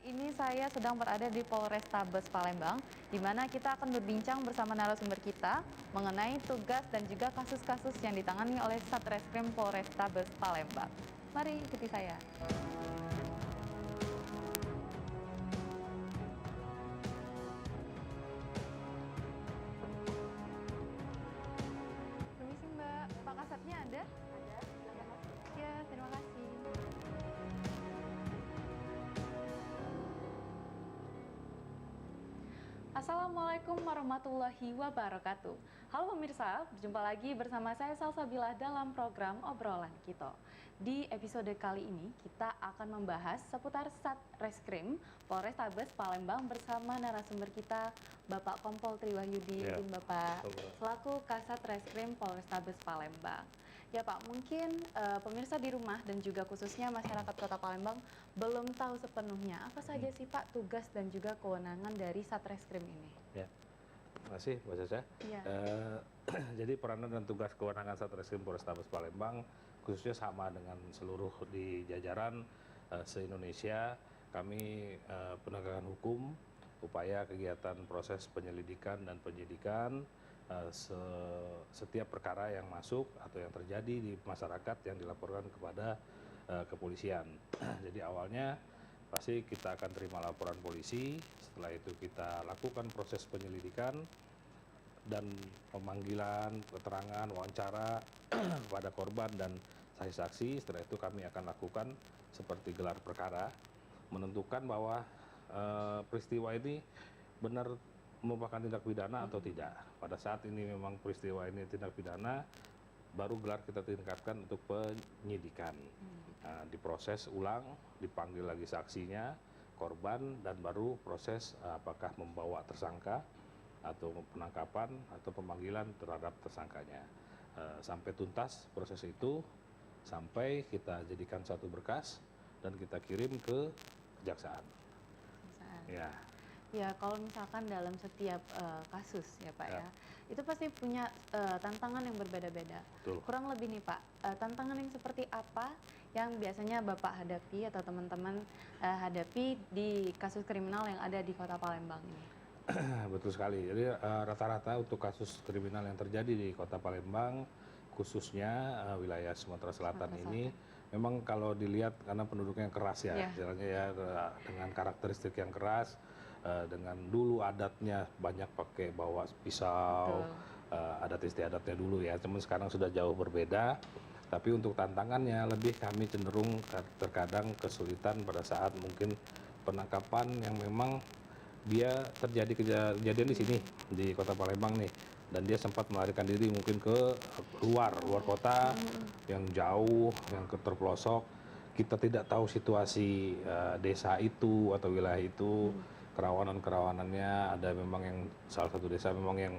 ini saya sedang berada di Polrestabes Palembang, di mana kita akan berbincang bersama narasumber kita mengenai tugas dan juga kasus-kasus yang ditangani oleh Satreskrim Polrestabes Palembang. Mari ikuti saya. Permisi Mbak, Pak Kasatnya ada? Ada, silakan masuk. Ya, terima kasih. Assalamualaikum warahmatullahi wabarakatuh. Halo pemirsa, berjumpa lagi bersama saya Salsabila dalam program Obrolan Kito. Di episode kali ini kita akan membahas seputar Satreskrim Polrestabes Palembang bersama narasumber kita Bapak Kompol Triwahyudi, Bapak selaku Kasat Reskrim Polrestabes Palembang. Ya Pak, mungkin pemirsa di rumah dan juga khususnya masyarakat Kota Palembang belum tahu sepenuhnya apa saja sih Pak tugas dan juga kewenangan dari Satreskrim ini. Ya, terima kasih Mbak Caca. Ya. Jadi peranan dan tugas kewenangan Satreskrim Polrestabes Palembang khususnya sama dengan seluruh di jajaran se-Indonesia. Kami penegakan hukum, upaya kegiatan proses penyelidikan dan penyidikan setiap perkara yang masuk atau yang terjadi di masyarakat yang dilaporkan kepada kepolisian. Jadi awalnya pasti kita akan terima laporan polisi, setelah itu kita lakukan proses penyelidikan dan pemanggilan, keterangan, wawancara kepada korban dan saksi-saksi. Setelah itu kami akan lakukan seperti gelar perkara, menentukan bahwa peristiwa ini benar merupakan tindak pidana atau tidak. Pada saat ini memang peristiwa ini tindak pidana, baru gelar kita tingkatkan untuk penyidikan. Diproses ulang, dipanggil lagi saksinya, korban, dan baru proses apakah membawa tersangka atau penangkapan atau pemanggilan terhadap tersangkanya. Sampai tuntas proses itu, sampai kita jadikan satu berkas dan kita kirim ke kejaksaan. Ya. Ya, kalau misalkan dalam setiap kasus ya Pak ya, itu pasti punya tantangan yang berbeda-beda. Kurang lebih nih Pak, tantangan yang seperti apa yang biasanya Bapak hadapi atau teman-teman hadapi di kasus kriminal yang ada di Kota Palembang ini? Betul sekali. Jadi rata-rata untuk kasus kriminal yang terjadi di Kota Palembang, khususnya wilayah Sumatera Selatan ini, memang kalau dilihat karena penduduknya keras ya, istilahnya ya, dengan karakteristik yang keras, dengan dulu adatnya banyak pakai bawa pisau, adat istiadatnya dulu ya, cuman sekarang sudah jauh berbeda. Tapi untuk tantangannya lebih kami cenderung terkadang kesulitan pada saat mungkin penangkapan yang memang dia terjadi kejadian di sini di Kota Palembang nih, dan dia sempat melarikan diri mungkin ke luar kota yang jauh, yang terpelosok. Kita tidak tahu situasi desa itu atau wilayah itu, kerawanannya. Ada memang yang salah satu desa memang yang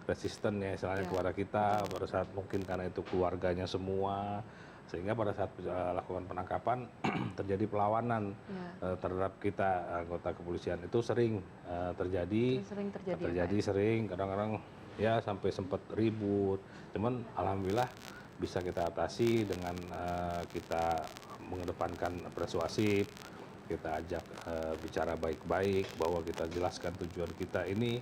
resisten ya istilahnya kepada kita pada saat mungkin karena itu keluarganya semua, sehingga pada saat lakukan penangkapan terjadi perlawanan terhadap kita anggota kepolisian. Itu sering terjadi sering, kadang-kadang ya sampai sempat ribut, cuman alhamdulillah bisa kita atasi dengan kita mengedepankan persuasif, kita ajak bicara baik-baik, bahwa kita jelaskan tujuan kita ini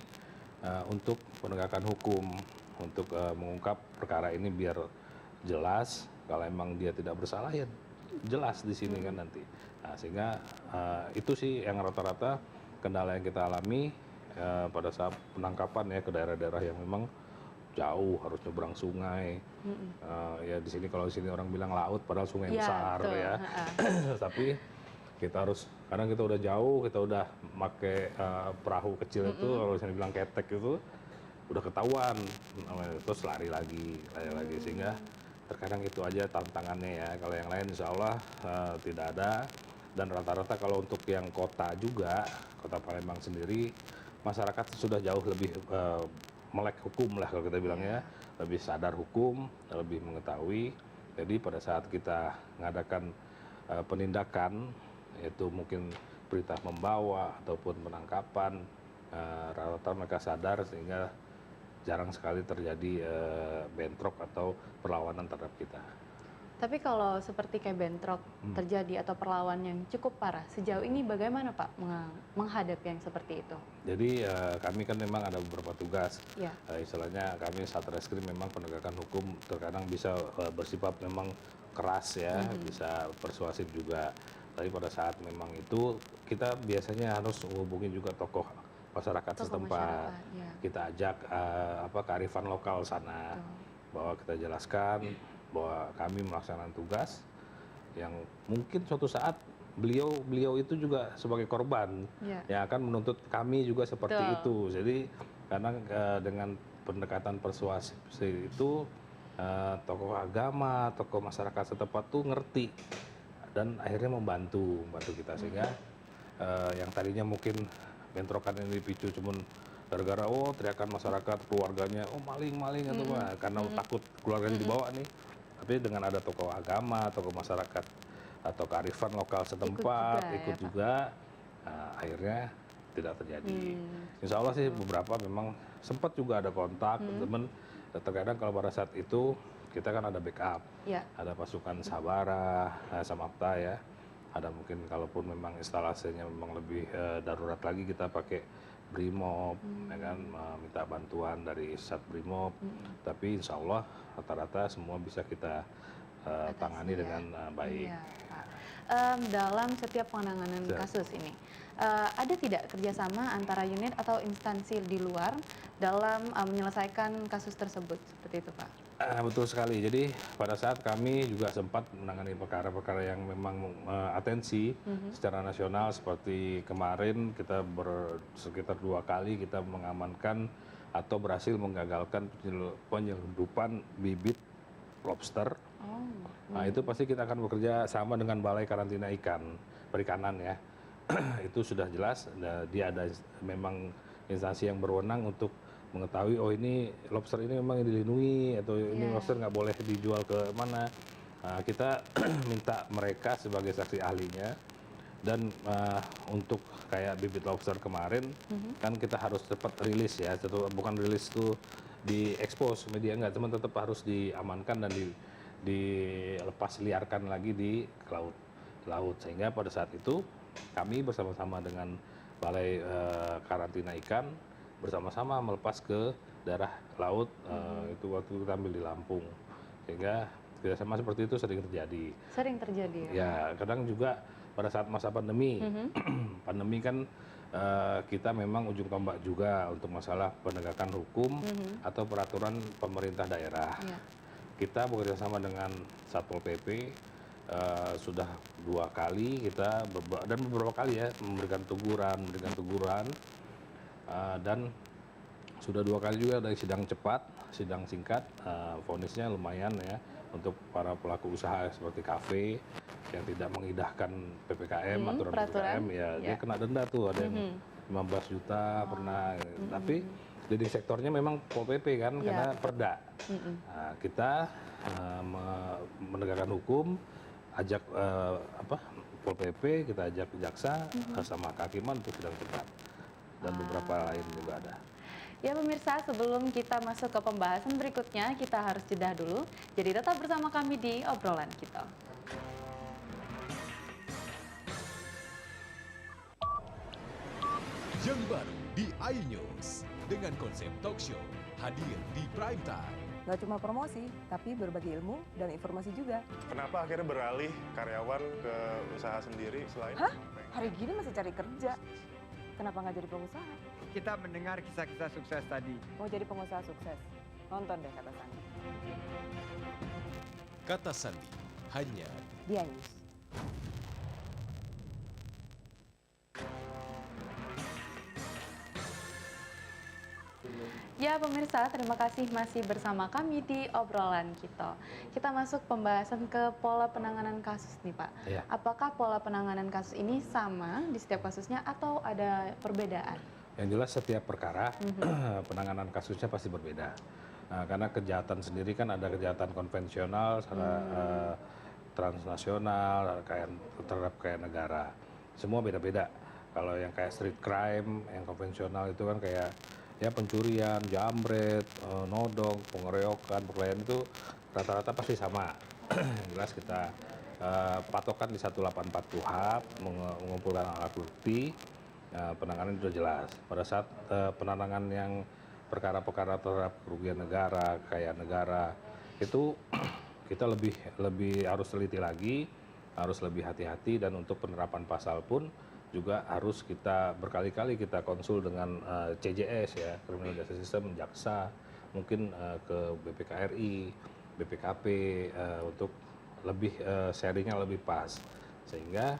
untuk penegakan hukum, untuk mengungkap perkara ini biar jelas. Kalau emang dia tidak bersalah ya jelas di sini kan nanti. Nah, sehingga itu sih yang rata-rata kendala yang kita alami pada saat penangkapan ya, ke daerah-daerah yang memang jauh, harus nyebrang sungai. Ya di sini, kalau di sini orang bilang laut padahal sungai besar ya. Tapi kita harus, kadang kita udah jauh, kita udah pakai perahu kecil itu, kalau misalnya bilang ketek itu udah ketahuan, terus lari lagi, sehingga terkadang itu aja tantangannya ya. Kalau yang lain insya Allah tidak ada. Dan rata-rata kalau untuk yang kota juga, Kota Palembang sendiri, masyarakat sudah jauh lebih melek hukum lah kalau kita bilangnya, lebih sadar hukum, lebih mengetahui. Jadi pada saat kita mengadakan penindakan, yaitu mungkin perintah membawa ataupun penangkapan, rata-rata mereka sadar, sehingga jarang sekali terjadi bentrok atau perlawanan terhadap kita. Tapi kalau seperti kayak bentrok terjadi atau perlawanan yang cukup parah, sejauh ini bagaimana Pak menghadapi yang seperti itu? Jadi kami kan memang ada beberapa tugas. Ya. Istilahnya kami Satreskrim memang penegakan hukum terkadang bisa bersifat memang keras ya, bisa persuasif juga. Tapi pada saat memang itu kita biasanya harus menghubungi juga tokoh masyarakat setempat. Ya. Kita ajak kearifan lokal sana, bahwa kita jelaskan bahwa kami melaksanakan tugas yang mungkin suatu saat beliau itu juga sebagai korban yang akan menuntut kami juga seperti itu. Jadi karena dengan pendekatan persuasif itu tokoh agama, tokoh masyarakat setempat tuh ngerti dan akhirnya membantu kita sehingga yang tadinya mungkin bentrokan yang dipicu cuman gara-gara teriakan masyarakat keluarganya maling atau apa karena takut keluarganya dibawa nih. Tapi dengan ada tokoh agama, tokoh masyarakat atau kearifan lokal setempat ikut juga akhirnya tidak terjadi. Insya Allah sih beberapa memang sempat juga ada kontak teman. Terkadang kalau pada saat itu kita kan ada backup, ada pasukan Sabara, Samapta ya. Ada mungkin kalaupun memang instalasinya memang lebih darurat lagi kita pakai Brimob, ya kan, minta bantuan dari Sat Brimob. Tapi insya Allah rata-rata semua bisa kita tangani dengan baik. Iya, Pak. Dalam setiap penanganan kasus ini, ada tidak kerjasama antara unit atau instansi di luar dalam menyelesaikan kasus tersebut seperti itu, Pak? Betul sekali. Jadi pada saat kami juga sempat menangani perkara-perkara yang memang atensi secara nasional seperti kemarin kita sekitar 2 kali kita mengamankan atau berhasil menggagalkan penyelundupan bibit lobster. Nah itu pasti kita akan bekerja sama dengan Balai Karantina Perikanan ya. Itu sudah jelas. Dia ada memang instansi yang berwenang untuk mengetahui ini lobster ini memang dilindungi atau ini lobster nggak boleh dijual ke mana. Nah, kita minta mereka sebagai saksi ahlinya dan untuk kayak bibit lobster kemarin kan kita harus cepat rilis ya, bukan rilis tuh diekspos media nggak, cuma tetap harus diamankan dan dilepas liarkan lagi di laut sehingga pada saat itu kami bersama-sama dengan Balai Karantina Ikan bersama-sama melepas ke daerah laut itu waktu kita ambil di Lampung sehingga kerjasama seperti itu sering terjadi. Sering terjadi ya? Ya kadang juga pada saat masa pandemi, pandemi kan kita memang ujung tombak juga untuk masalah penegakan hukum atau peraturan pemerintah daerah. Kita bekerja sama dengan Satpol PP sudah 2 kali kita dan beberapa kali ya memberikan teguran. Dan sudah 2 kali juga dari sidang cepat, sidang singkat, vonisnya lumayan ya untuk para pelaku usaha seperti kafe yang tidak mengindahkan PPKM, aturan PPKM ya dia kena denda tuh ada yang 15 juta pernah. Tapi jadi sektornya memang Pol PP kan karena perda. Nah, kita menegakkan hukum, ajak Pol PP, kita ajak jaksa sama kehakiman untuk sidang cepat. Dan beberapa lain juga ada. Ya pemirsa, sebelum kita masuk ke pembahasan berikutnya, kita harus jeda dulu. Jadi tetap bersama kami di Obrolan Kita. Yang baru di iNews dengan konsep talk show hadir di prime time. Gak cuma promosi, tapi berbagi ilmu dan informasi juga. Kenapa akhirnya beralih karyawan ke usaha sendiri selain? Hah? Hari gini masih cari kerja. Kenapa nggak jadi pengusaha? Kita mendengar kisah-kisah sukses tadi. Mau jadi pengusaha sukses? Nonton deh Kata Sandi. Kata Sandi hanya di iNews. Ya pemirsa, terima kasih masih bersama kami di Obrolan Kita. Kita masuk pembahasan ke pola penanganan kasus nih Pak. Ya. Apakah pola penanganan kasus ini sama di setiap kasusnya atau ada perbedaan? Yang jelas setiap perkara penanganan kasusnya pasti berbeda. Nah, karena kejahatan sendiri kan ada kejahatan konvensional, transnasional, terhadap kayak negara. Semua beda-beda. Kalau yang kayak street crime, yang konvensional itu kan kayak ya pencurian, jambret, nodong, pengeroyokan, perkelahian itu rata-rata pasti sama. Jelas kita patokan di 184 KUHP mengumpulkan alat bukti, penanganan sudah jelas. Pada saat penanganan yang perkara-perkara terhadap kerugian negara, kekayaan negara, itu kita lebih harus teliti lagi, harus lebih hati-hati, dan untuk penerapan pasal pun juga harus kita berkali-kali kita konsul dengan CJS ya, Criminal Justice System, jaksa, mungkin ke BPKRI, BPKP untuk lebih sharingnya lebih pas, sehingga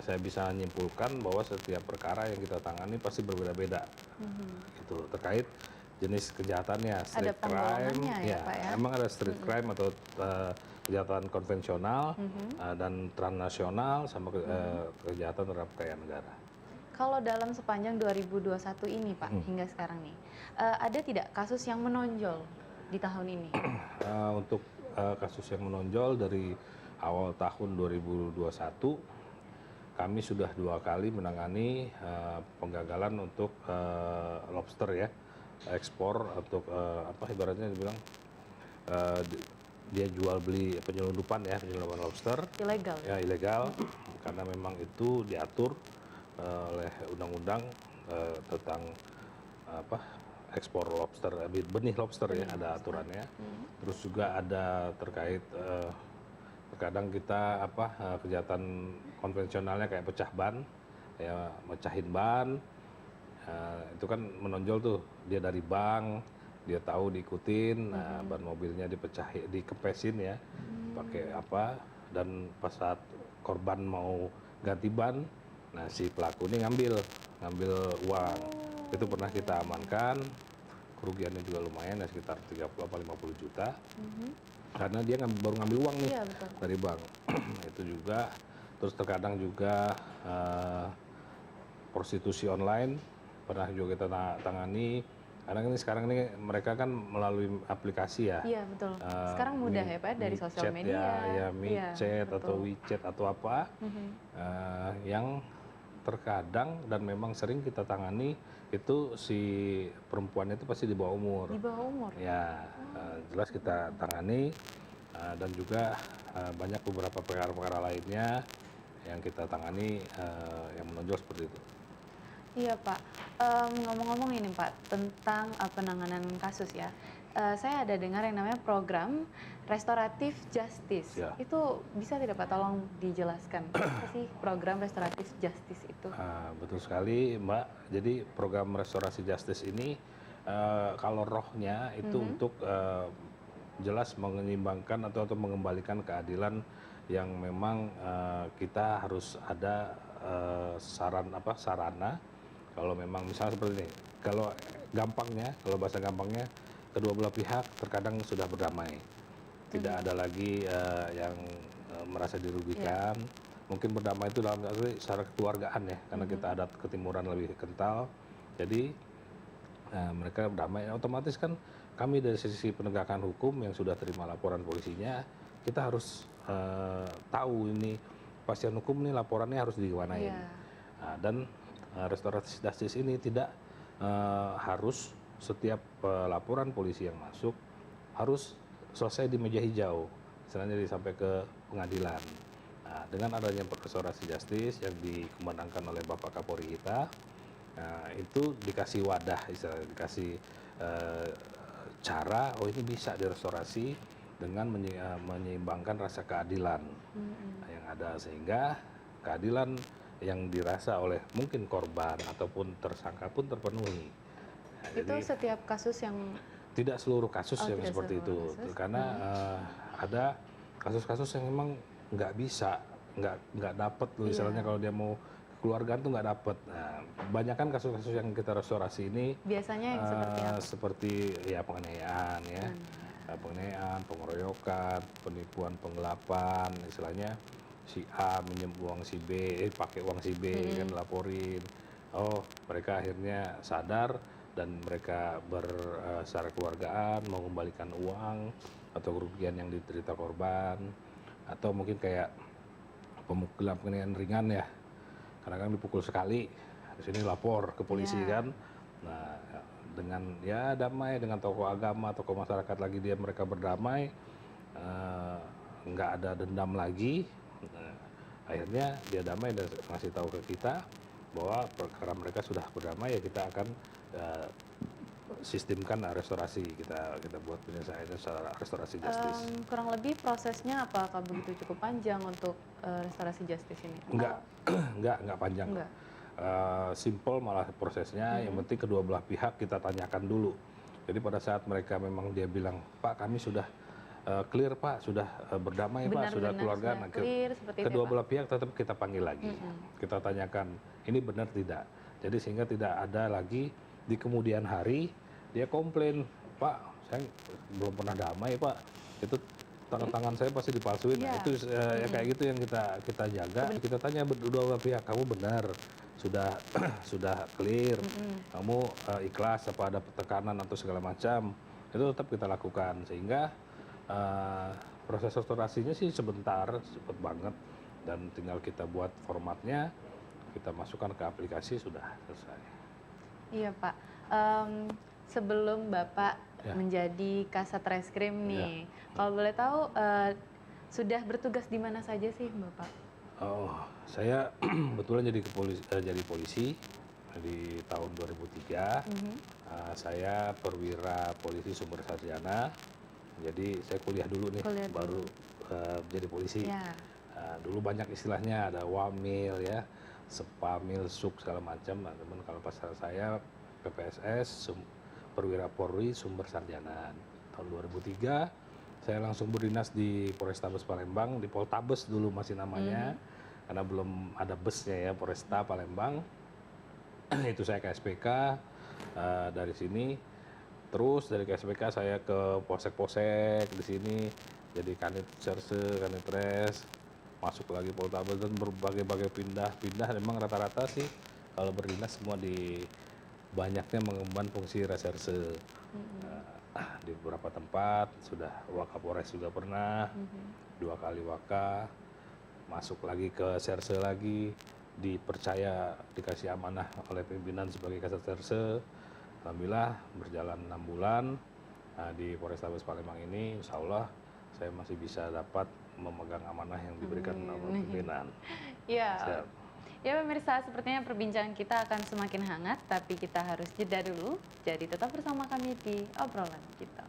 saya bisa menyimpulkan bahwa setiap perkara yang kita tangani pasti berbeda-beda, gitu, terkait jenis kejahatannya, street crime, ya, Pak, ya? Emang ada street crime atau kejahatan konvensional dan transnasional sama kejahatan terhadap kekayaan negara. Kalau dalam sepanjang 2021 ini Pak, hingga sekarang nih, ada tidak kasus yang menonjol di tahun ini? Untuk kasus yang menonjol dari awal tahun 2021, kami sudah 2 kali menangani penggagalan untuk lobster ya, ekspor untuk ibaratnya dibilang dia jual beli penyelundupan lobster Ilegal. ya, ilegal, karena memang itu diatur oleh undang-undang tentang ekspor lobster, benih lobster ya, ada aturannya. Terus juga ada terkait terkadang kita kejahatan konvensionalnya kayak pecah ban, ya, mecahin ban, itu kan menonjol tuh, dia dari bank, dia tahu diikutin, ban mobilnya dikepesin ya, pakai apa, dan pas saat korban mau ganti ban, nah si pelaku ini ngambil uang. Itu pernah kita amankan, kerugiannya juga lumayan ya, sekitar 30-50 juta. Karena dia baru ngambil uang nih dari bank. Itu juga, terus terkadang juga prostitusi online pernah juga kita tangani. Karena ini sekarang ini mereka kan melalui aplikasi ya. Iya betul. Sekarang mudah ya Pak, dari sosial media. Ya, MiChat atau WeChat atau apa, yang terkadang dan memang sering kita tangani itu si perempuan itu pasti di bawah umur. Di bawah umur. Ya, jelas kita tangani, dan juga banyak beberapa perkara-perkara lainnya yang kita tangani yang menonjol seperti itu. Iya Pak, ngomong-ngomong ini Pak tentang penanganan kasus ya, saya ada dengar yang namanya program restoratif justice. Ya. Itu bisa tidak Pak tolong dijelaskan apa sih program restoratif justice itu? Betul sekali Mbak, jadi program restorasi justice ini kalau rohnya itu untuk jelas menyeimbangkan atau mengembalikan keadilan yang memang kita harus ada sarana. Kalau memang misalnya seperti ini, kalau gampangnya, kalau bahasa gampangnya, kedua belah pihak terkadang sudah berdamai, tidak ada lagi yang merasa dirugikan. Mungkin berdamai itu dalam arti secara kekeluargaan ya, karena kita adat ketimuran lebih kental. Jadi mereka berdamai, otomatis kan kami dari sisi penegakan hukum yang sudah terima laporan polisinya, kita harus tahu ini kepastian hukum ini laporannya harus digimanain. Dan restoratif justice ini tidak harus setiap laporan polisi yang masuk harus selesai di meja hijau, misalnya sampai ke pengadilan. Nah, dengan adanya restorasi justice yang dikumandangkan oleh Bapak Kapolri kita, itu dikasih wadah, istilahnya dikasih cara, oh ini bisa direstorasi dengan menyeimbangkan rasa keadilan yang ada, sehingga keadilan yang dirasa oleh mungkin korban ataupun tersangka pun terpenuhi. Nah, itu jadi, setiap kasus yang tidak seluruh kasus yang seperti itu, kasus. karena ada kasus-kasus yang memang nggak bisa, nggak dapat, misalnya kalau dia mau keluargaan tuh nggak dapat. Nah, kebanyakan kasus-kasus yang kita restorasi ini biasanya yang seperti apa? Seperti ya penganiayaan ya, penganiayaan, pengeroyokan, penipuan, penggelapan, istilahnya si A minjem uang si B, pakai uang si B kan laporin. Oh, mereka akhirnya sadar dan mereka secara keluargaan mau kembalikan uang atau kerugian yang diderita korban, atau mungkin kayak pemukulan penganiayaan ringan ya, karena kan dipukul sekali, di sini lapor ke polisi kan. Nah, dengan ya damai dengan tokoh agama, tokoh masyarakat lagi mereka berdamai, nggak ada dendam lagi. Nah, akhirnya dia damai dan ngasih tahu ke kita bahwa karena mereka sudah berdamai ya kita akan sistemkan restorasi, kita buat penyelesaiannya secara restorasi justice. Kurang lebih prosesnya apakah begitu cukup panjang untuk restorasi justice ini? Enggak panjang. Enggak. Simple malah prosesnya, yang penting kedua belah pihak kita tanyakan dulu. Jadi pada saat mereka memang dia bilang, Pak kami sudah clear Pak, sudah berdamai Pak, sudah keluarga. Sudah clear, seperti kedua itu, Pak. belah pihak tetap kita panggil lagi. Kita tanyakan, ini benar tidak? Jadi sehingga tidak ada lagi di kemudian hari dia komplain, Pak saya belum pernah damai Pak, itu tangan saya pasti dipalsuin. Nah, itu ya kayak gitu yang kita jaga. Kita tanya berdua belah pihak, kamu benar sudah clear, kamu ikhlas apa ada tekanan atau segala macam, itu tetap kita lakukan sehingga proses restorasinya sih cepet banget, dan tinggal kita buat formatnya, kita masukkan ke aplikasi sudah selesai. Iya Pak, sebelum Bapak menjadi Kasat Reskrim nih, kalau boleh tahu sudah bertugas di mana saja sih Bapak? Oh, saya kebetulan jadi polisi di tahun 2003. Saya perwira polisi sumber sarjana. Jadi saya kuliah dulu nih, baru jadi polisi. Dulu banyak istilahnya, ada wamil ya, sepamil, suk segala macam. Nah, teman kalau pas saya PPSS, perwira Polri sumber sarjana. Tahun 2003 saya langsung berdinas di Polrestabes Palembang, di Poltabes dulu masih namanya, karena belum ada busnya ya, Polresta Palembang. Itu saya ke SPK, dari sini terus dari KSPK saya ke Polsek-Polsek di sini, jadi Kanit Serse, Kanit Res, masuk lagi Poltabes dan berbagai-bagai pindah. Memang rata-rata sih kalau berdinas semua di banyaknya mengemban fungsi reserse. Di beberapa tempat sudah Wakapolres juga pernah, 2 kali Waka, masuk lagi ke serse lagi, dipercaya dikasih amanah oleh pimpinan sebagai Kasat Serse. Alhamdulillah berjalan 6 bulan di Polrestabes Palembang ini, insya Allah saya masih bisa dapat memegang amanah yang diberikan oleh pimpinan. Iya. Ya pemirsa, sepertinya perbincangan kita akan semakin hangat, tapi kita harus jeda dulu. Jadi tetap bersama kami di obrolan kita.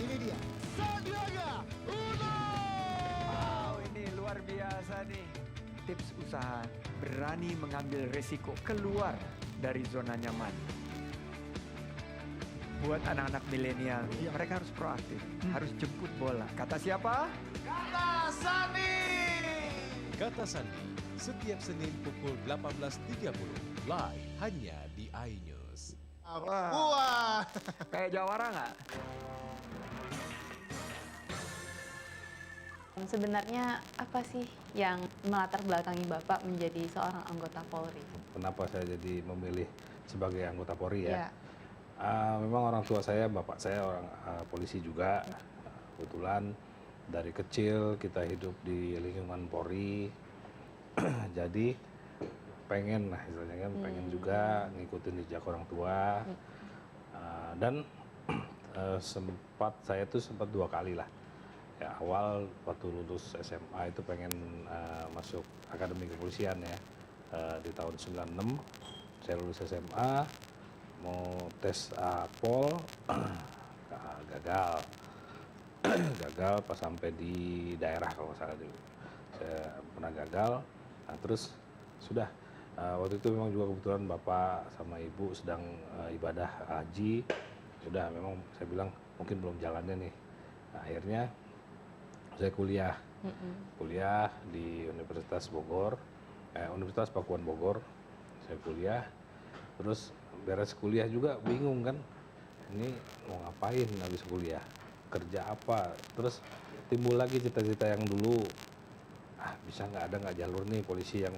Ini dia, Sandiaga Uno. Wow, ini luar biasa nih. Tips usaha, berani mengambil resiko keluar dari zona nyaman. Buat anak-anak milenial, mereka harus proaktif, harus jemput bola. Kata siapa? Kata Sandi. Kata Sandi, setiap Senin pukul 18.30, live hanya di iNews. Wah, kayak jawara nggak? Sebenarnya apa sih yang melatar belakangi Bapak menjadi seorang anggota Polri? Kenapa saya jadi memilih sebagai anggota Polri ya? Memang orang tua saya, bapak saya orang polisi juga. Kebetulan dari kecil kita hidup di lingkungan Polri, jadi pengen lah istilahnya kan, pengen juga ngikutin jejak orang tua. Dan saya tuh sempat 2 kali lah. Ya, awal waktu lulus SMA itu pengen masuk Akademi Kepolisian ya, di tahun 96 saya lulus SMA, mau tes Pol, gagal pas sampai di daerah kalau nggak salah dulu, saya pernah gagal. Nah terus sudah waktu itu memang juga kebetulan bapak sama ibu sedang ibadah haji, sudah memang saya bilang mungkin belum jalannya nih. Nah, akhirnya saya kuliah di Universitas Universitas Pakuan Bogor. Saya kuliah, terus beres kuliah juga bingung kan, ini mau ngapain habis kuliah, kerja apa. Terus timbul lagi cita-cita yang dulu, bisa nggak jalur nih polisi yang,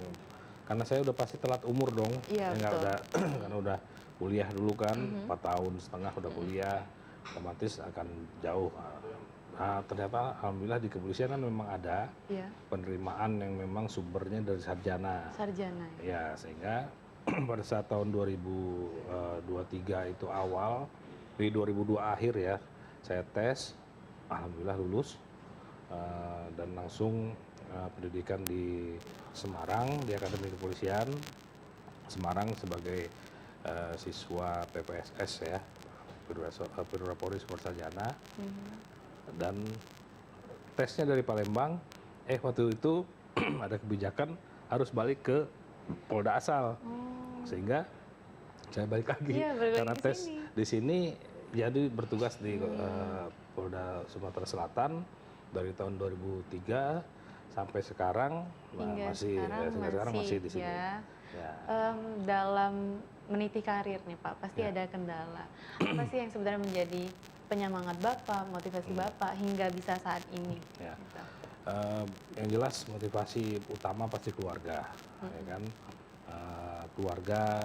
karena saya udah pasti telat umur dong. Iya, Saya udah karena udah kuliah dulu kan, 4 tahun setengah udah kuliah, otomatis akan jauh. Nah, ternyata alhamdulillah di kepolisian kan memang ada penerimaan yang memang sumbernya dari sarjana. Ya, sehingga pada saat tahun 2023 itu awal di 2002 akhir ya, saya tes, alhamdulillah lulus, dan langsung pendidikan di Semarang, di Akademi Kepolisian Semarang sebagai siswa PPSS ya, Perwira Polri Super Sarjana. Dan tesnya dari Palembang, waktu itu ada kebijakan harus balik ke Polda asal, sehingga saya balik lagi Iya, balik lagi karena ke tes sini. di sini, jadi bertugas di Polda Sumatera Selatan dari tahun 2003 sampai sekarang. Hingga masih sekarang masih di sini. ya. Ya. Dalam meniti karir nih Pak, pasti Ya. ada kendala. Apa sih yang sebenarnya menjadi penyemangat Bapak, motivasi Bapak hingga bisa saat ini? Ya. Gitu. Yang jelas motivasi utama pasti keluarga, ya kan? Keluarga,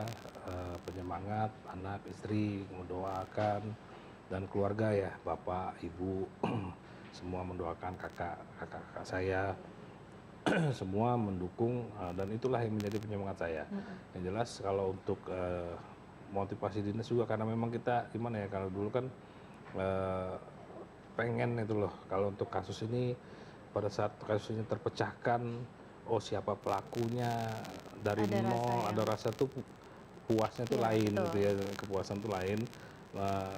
penyemangat, anak, istri mendoakan, dan keluarga ya, bapak, ibu, semua mendoakan, kakak saya, semua mendukung, dan itulah yang menjadi penyemangat saya. Yang jelas kalau untuk motivasi dinas juga, karena memang kita gimana ya, kalau dulu kan pengen itu loh, kalau untuk kasus ini, pada saat kasus ini terpecahkan, siapa pelakunya dari Ada rasa nol, yang- ada rasa tuh puasnya tuh Iya, lain betul. gitu ya, kepuasan tuh lain.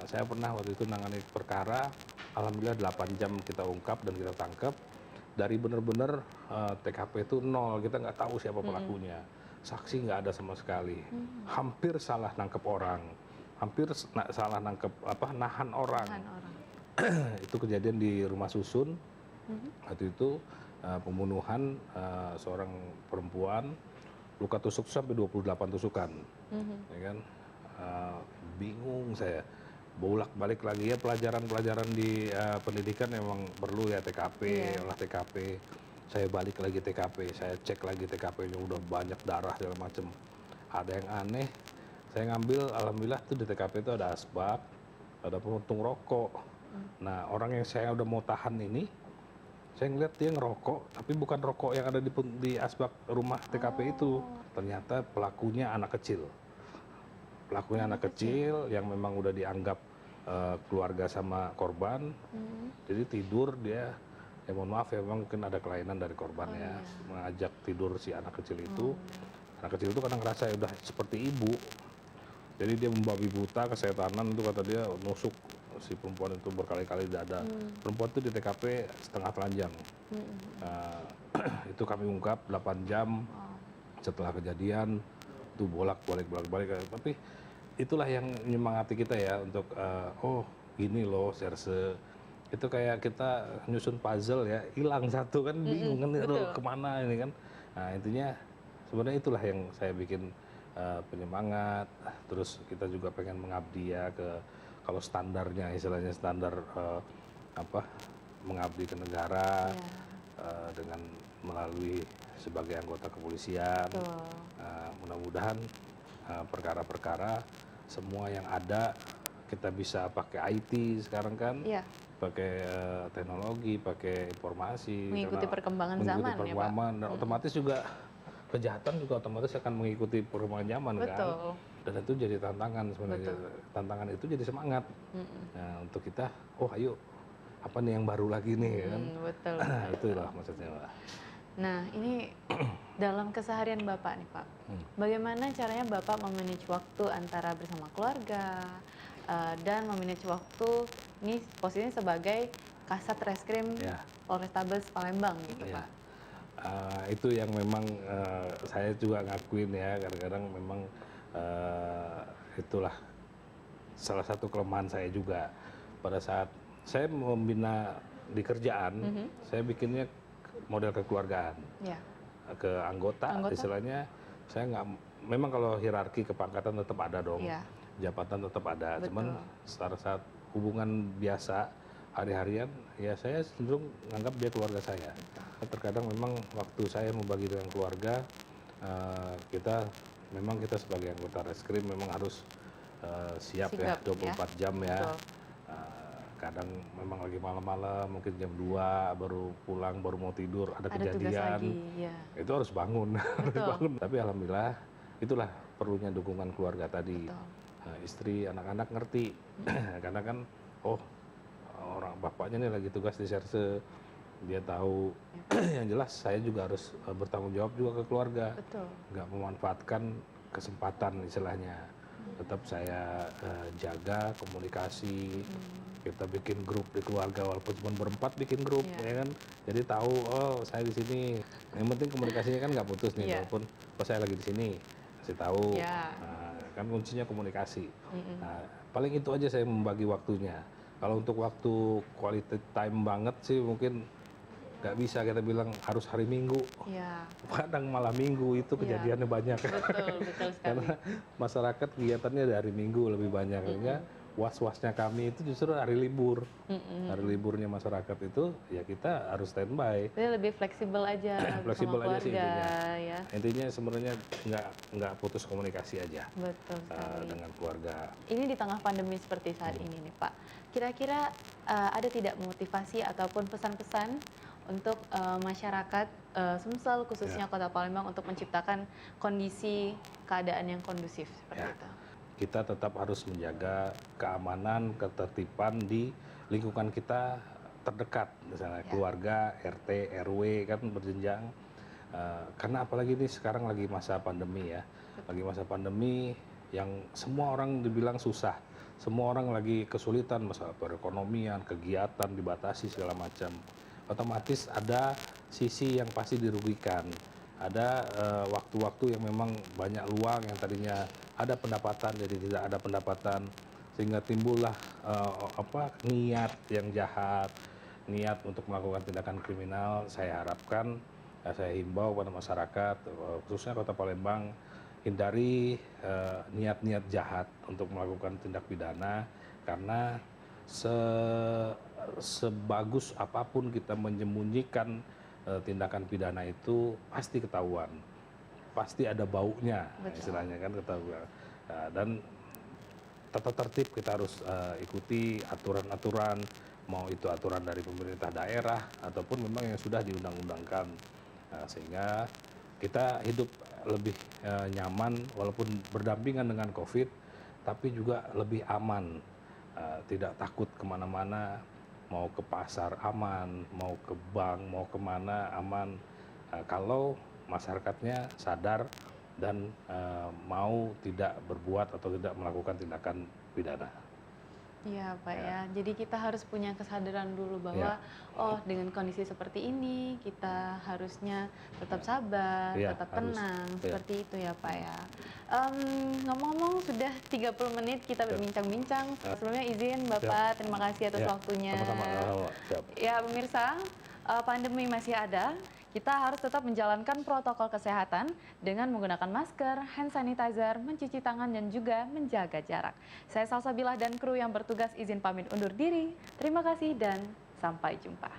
Saya pernah waktu itu nangani perkara, alhamdulillah 8 jam kita ungkap dan kita tangkap. Dari benar-benar TKP itu nol, kita nggak tahu siapa pelakunya, saksi nggak ada sama sekali, hampir salah nangkep orang, hampir salah nangkep nahan orang. Tahan orang. Itu kejadian di Rumah Susun. Waktu itu pembunuhan seorang perempuan, luka tusuk sampai 28 tusukan, ya kan? Bingung saya, bolak-balik lagi ya, pelajaran di pendidikan memang perlu ya, TKP, olah TKP. Saya balik lagi TKP, saya cek lagi TKP-nya, udah banyak darah segala macem. Ada yang aneh, saya ngambil, alhamdulillah tuh di TKP itu ada asbak, ada puntung rokok. Nah, orang yang saya udah mau tahan ini, saya ngeliat dia ngerokok, tapi bukan rokok yang ada di asbak rumah TKP itu. Ternyata pelakunya anak kecil. Pelakunya anak kecil yang memang udah dianggap keluarga sama korban. Jadi tidur dia, ya mohon maaf ya, memang mungkin ada kelainan dari korban ya, mengajak tidur si anak kecil itu. Anak kecil itu kadang ngerasa ya udah seperti ibu. Jadi dia membabi buta, kesetanan itu kata dia, nusuk si perempuan itu berkali-kali dada. Perempuan itu di TKP setengah telanjang. Itu kami ungkap 8 jam setelah kejadian, itu bolak-balik. Tapi itulah yang menyemangati kita ya untuk gini loh Serse. Itu kayak kita nyusun puzzle ya, hilang satu kan, bingung kan, aduh, kemana ini kan. Nah intinya sebenarnya itulah yang saya bikin penyemangat. Terus kita juga pengen mengabdi ya kalau standarnya, istilahnya standar mengabdi ke negara dengan melalui sebagai anggota kepolisian. Mudah-mudahan perkara-perkara semua yang ada kita bisa pakai IT sekarang kan, pakai teknologi, pakai informasi, Mengikuti perkembangan zaman ya, Pak. dan otomatis juga kejahatan juga otomatis akan mengikuti perkembangan zaman kan. Dan itu jadi tantangan sebenarnya. Tantangan itu jadi semangat. Nah, untuk kita, ayo apa nih yang baru lagi nih kan. Betul. Itulah maksudnya, Pak. Nah, ini dalam keseharian Bapak nih, Pak. Bagaimana caranya Bapak memanage waktu antara bersama keluarga dan memanage waktu ini posisinya sebagai Kasat Reskrim Polrestabes Palembang gitu, Pak. Itu yang memang saya juga ngakuin ya, kadang-kadang memang itulah salah satu kelemahan saya juga. Pada saat saya membina di kerjaan, saya bikinnya model kekeluargaan. Ke anggota, istilahnya saya nggak, memang kalau hierarki kepangkatan tetap ada dong, jabatan tetap ada. Cuman secara saat hubungan biasa hari-harian, ya saya cenderung menganggap dia keluarga saya. Terkadang memang waktu saya membagi dengan keluarga, kita sebagai anggota reskrim memang harus siap ya 24 jam ya. Kadang memang lagi malam-malam, mungkin jam 2 baru pulang, baru mau tidur, ada kejadian, itu harus bangun. Tapi alhamdulillah itulah perlunya dukungan keluarga tadi. istri, anak-anak ngerti. Karena kan, oh orang bapaknya nih lagi tugas di serse, dia tahu. Yang jelas saya juga harus bertanggung jawab juga ke keluarga. Betul. Nggak memanfaatkan kesempatan istilahnya. Tetap saya jaga komunikasi. Kita bikin grup di keluarga walaupun cuma berempat bikin grup, ya kan. Jadi tahu, oh saya di sini. Yang penting komunikasinya kan nggak putus nih, walaupun oh saya lagi di sini, kasih tahu. Nah, kan kuncinya komunikasi. Nah, paling itu aja saya membagi waktunya. Kalau untuk waktu quality time banget sih mungkin nggak bisa kita bilang harus hari Minggu. Kadang malah Minggu itu kejadiannya banyak. Betul sekali. Karena masyarakat kegiatannya dari Minggu lebih banyak. Sehingga was-wasnya kami itu justru hari libur. Hari liburnya masyarakat itu ya kita harus standby. Jadi lebih fleksibel aja Fleksibel sama aja sih keluarga, intinya. ya. Intinya sebenarnya nggak putus komunikasi aja Betul sekali. dengan keluarga. Ini di tengah pandemi seperti saat ini nih Pak. Kira-kira ada tidak motivasi ataupun pesan-pesan untuk masyarakat Sumsel khususnya Kota Palembang untuk menciptakan kondisi keadaan yang kondusif seperti itu? Kita tetap harus menjaga keamanan, ketertiban di lingkungan kita terdekat, misalnya keluarga, RT, RW kan berjenjang. Karena apalagi ini sekarang lagi masa pandemi ya, lagi masa pandemi yang semua orang dibilang susah, semua orang lagi kesulitan masalah perekonomian, kegiatan dibatasi segala macam. Otomatis ada sisi yang pasti dirugikan. Ada waktu-waktu yang memang banyak luang yang tadinya ada pendapatan jadi tidak ada pendapatan, sehingga timbullah niat yang jahat, niat untuk melakukan tindakan kriminal. Saya harapkan, saya himbau pada masyarakat khususnya Kota Palembang hindari niat-niat jahat untuk melakukan tindak pidana, karena sebagus apapun kita menyembunyikan tindakan pidana itu pasti ketahuan, pasti ada baunya. Betul. Istilahnya kan ketahuan. Dan tata tertib kita harus ikuti aturan-aturan, mau itu aturan dari pemerintah daerah ataupun memang yang sudah diundang-undangkan, sehingga kita hidup lebih nyaman walaupun berdampingan dengan COVID, tapi juga lebih aman, tidak takut kemana-mana. Mau ke pasar aman, mau ke bank, mau kemana aman, kalau masyarakatnya sadar dan mau tidak berbuat atau tidak melakukan tindakan pidana. Iya Pak ya, jadi kita harus punya kesadaran dulu bahwa oh dengan kondisi seperti ini kita harusnya tetap sabar, tetap tenang, seperti itu ya Pak ya. Ngomong-ngomong sudah 30 menit kita berbincang-bincang. Sebelumnya izin Bapak, terima kasih atas waktunya. Sama-sama. Ya pemirsa, pandemi masih ada. Kita harus tetap menjalankan protokol kesehatan dengan menggunakan masker, hand sanitizer, mencuci tangan, dan juga menjaga jarak. Saya Salsabilah dan kru yang bertugas izin pamit undur diri. Terima kasih dan sampai jumpa.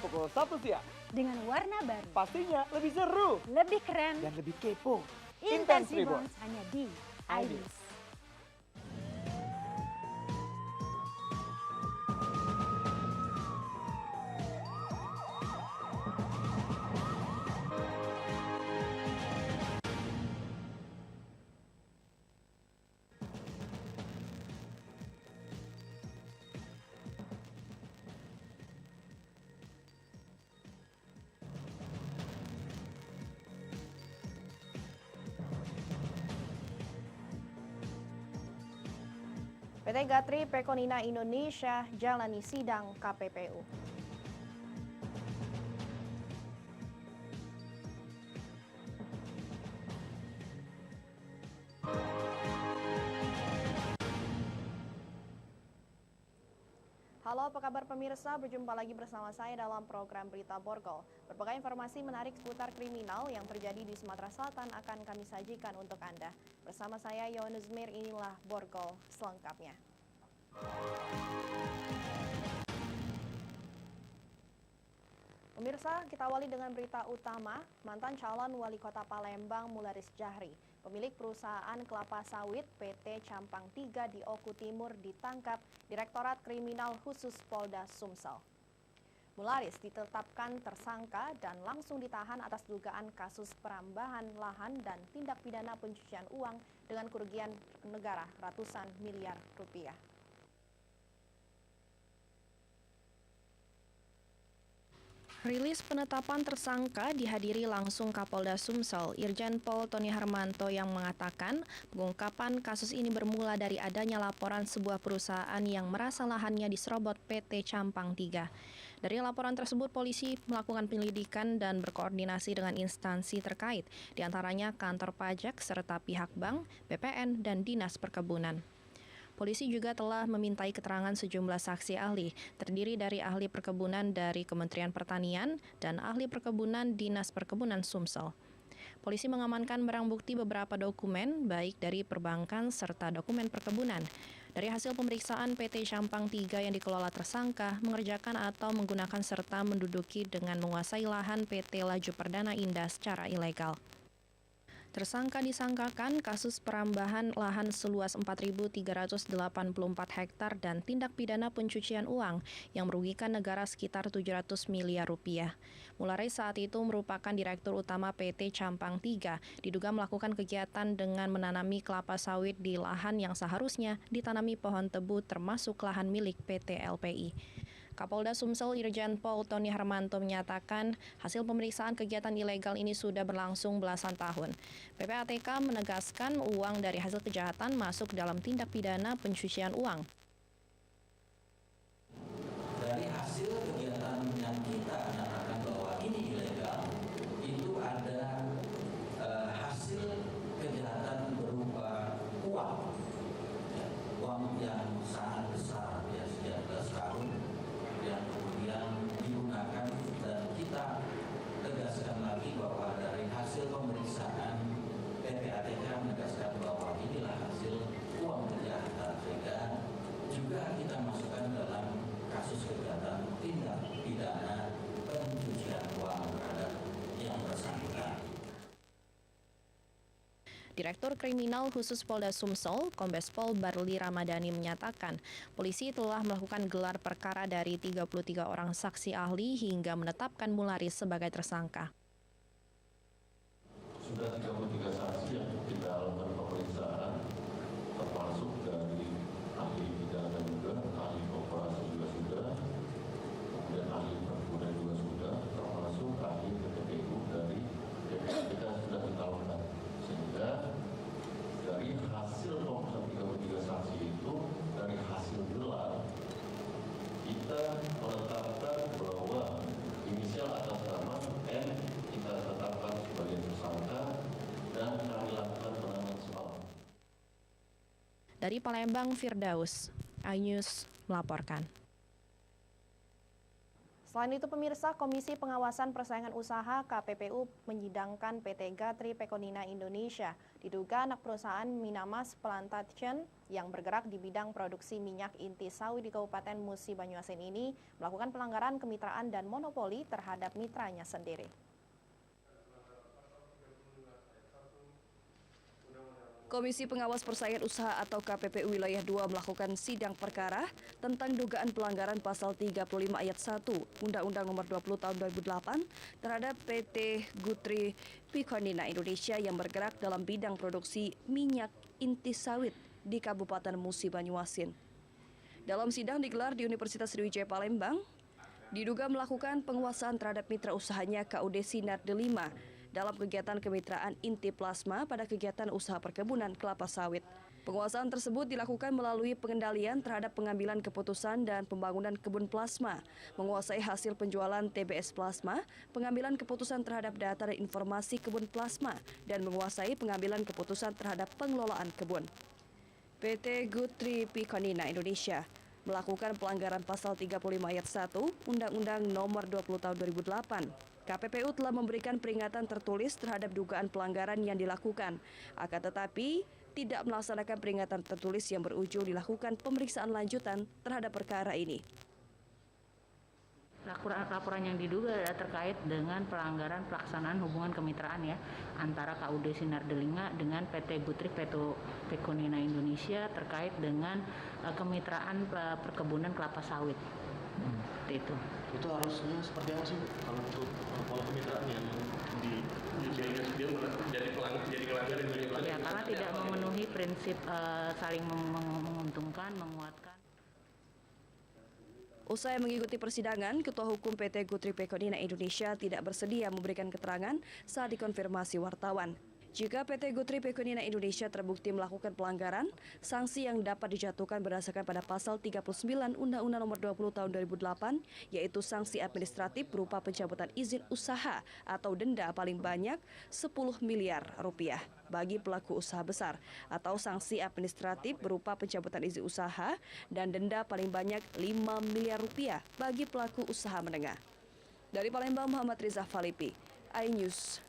Pukul 1 siang. Dengan warna baru, Pastinya lebih seru lebih keren, dan lebih kepo. Intense Intense Reborn. Reborn hanya di iNews. PT Gatri Pekonina Indonesia jalani sidang KPPU. Halo, apa kabar pemirsa? Berjumpa lagi bersama saya dalam program Berita Borgol. Berbagai informasi menarik seputar kriminal yang terjadi di Sumatera Selatan akan kami sajikan untuk Anda. Bersama saya Yohannes Mir, inilah Borgol selengkapnya. Pemirsa, kita awali dengan berita utama. Mantan calon wali kota Palembang Mularis Jahri, pemilik perusahaan kelapa sawit PT Campang 3 di Oku Timur ditangkap Direktorat Kriminal Khusus Polda Sumsel. Mularis ditetapkan tersangka dan langsung ditahan atas dugaan kasus perambahan lahan dan tindak pidana pencucian uang dengan kerugian negara ratusan miliar rupiah. Rilis penetapan tersangka dihadiri langsung Kapolda Sumsel, Irjen Pol Tony Harmanto, yang mengatakan pengungkapan kasus ini bermula dari adanya laporan sebuah perusahaan yang merasa lahannya diserobot PT Campang 3. Dari laporan tersebut, polisi melakukan penyelidikan dan berkoordinasi dengan instansi terkait, diantaranya kantor pajak serta pihak bank, BPN, dan Dinas Perkebunan. Polisi juga telah memintai keterangan sejumlah saksi ahli, terdiri dari ahli perkebunan dari Kementerian Pertanian dan ahli perkebunan Dinas Perkebunan Sumsel. Polisi mengamankan barang bukti beberapa dokumen, baik dari perbankan serta dokumen perkebunan. Dari hasil pemeriksaan, PT Campang 3 yang dikelola tersangka mengerjakan atau menggunakan serta menduduki dengan menguasai lahan PT Laju Perdana Indah secara ilegal. Tersangka disangkakan kasus perambahan lahan seluas 4.384 hektar dan tindak pidana pencucian uang yang merugikan negara sekitar 700 miliar rupiah. Mularis saat itu merupakan Direktur Utama PT Campang 3, diduga melakukan kegiatan dengan menanami kelapa sawit di lahan yang seharusnya ditanami pohon tebu termasuk lahan milik PT LPI. Kapolda Sumsel Irjen Pol Tony Harmanto menyatakan hasil pemeriksaan kegiatan ilegal ini sudah berlangsung belasan tahun. PPATK menegaskan uang dari hasil kejahatan masuk dalam tindak pidana pencucian uang. Dari hasil kegiatan yang kita nyatakan bahwa ini ilegal, itu ada hasil kejahatan berupa uang, uang yang sangat besar, ya, 19 tahun. Yang kemudian digunakan, dan kita tegaskan lagi bahwa dari hasil pemeriksaan PPATK menegaskan bahwa inilah hasil uang kejahatan, sehingga juga kita masukkan dalam kasus kejahatan tindak pidana pencucian uang terhadap yang bersangkutan. Direktur Kriminal Khusus Polda Sumsel, Kombes Pol Barli Ramadhani menyatakan, polisi telah melakukan gelar perkara dari 33 orang saksi ahli hingga menetapkan Mularis sebagai tersangka. Sudah 33 saksi yang kita lakukan pemeriksaan, termasuk dari ahli pidana juga, ahli operasi juga sudah, kemudian ahli perkebunan juga sudah, termasuk ahli PPPU dari PPATK sudah kita lakukan. Sehingga dari hasil pemeriksaan 33 saksi itu, dari hasil gelar, kita menetapkan bahwa inisial atas nama M kita tetapkan sebagai tersangka dan kami lakukan penanganan semalam. Dari Palembang, Firdaus, iNews melaporkan. Selain itu, pemirsa, Komisi Pengawasan Persaingan Usaha KPPU menyidangkan PT Gatri Pekonina Indonesia, diduga anak perusahaan Minamas Plantation yang bergerak di bidang produksi minyak inti sawit di Kabupaten Musi Banyuasin ini melakukan pelanggaran kemitraan dan monopoli terhadap mitranya sendiri. Komisi Pengawas Persaingan Usaha atau KPPU Wilayah 2 melakukan sidang perkara tentang dugaan pelanggaran pasal 35 ayat 1 Undang-Undang Nomor 20 Tahun 2008 terhadap PT Gatri Pekonina Indonesia yang bergerak dalam bidang produksi minyak inti sawit di Kabupaten Musi Banyuasin. Dalam sidang digelar di Universitas Sriwijaya Palembang, diduga melakukan penguasaan terhadap mitra usahanya KUD Sinar Delima dalam kegiatan kemitraan inti plasma pada kegiatan usaha perkebunan kelapa sawit. Penguasaan tersebut dilakukan melalui pengendalian terhadap pengambilan keputusan dan pembangunan kebun plasma, menguasai hasil penjualan TBS plasma, pengambilan keputusan terhadap data dan informasi kebun plasma, dan menguasai pengambilan keputusan terhadap pengelolaan kebun. PT Gatri Pekonina Indonesia melakukan pelanggaran pasal 35 ayat 1 Undang-Undang Nomor 20 Tahun 2008. KPPU telah memberikan peringatan tertulis terhadap dugaan pelanggaran yang dilakukan. Akan tetapi, tidak melaksanakan peringatan tertulis yang berujung dilakukan pemeriksaan lanjutan terhadap perkara ini. Laporan yang diduga terkait dengan pelanggaran pelaksanaan hubungan kemitraan ya antara KUD Sinar Delinga dengan PT Gutri Pekonina Indonesia terkait dengan kemitraan perkebunan kelapa sawit. Seperti itu. Itu harusnya seperti apa sih kalau untuk pola kemitraan yang jadi pelanggar ya, karena tidak memenuhi prinsip saling menguntungkan, menguatkan. Usai mengikuti persidangan, Ketua Hukum PT Gutri Pekonina Indonesia tidak bersedia memberikan keterangan saat dikonfirmasi wartawan. Jika PT Gutri Pekonina Indonesia terbukti melakukan pelanggaran, sanksi yang dapat dijatuhkan berdasarkan pada pasal 39 Undang-Undang Nomor 20 Tahun 2008, yaitu sanksi administratif berupa pencabutan izin usaha atau denda paling banyak 10 miliar rupiah bagi pelaku usaha besar, atau sanksi administratif berupa pencabutan izin usaha dan denda paling banyak 5 miliar rupiah bagi pelaku usaha menengah. Dari Palembang, Muhammad Rizah Falipi, iNews.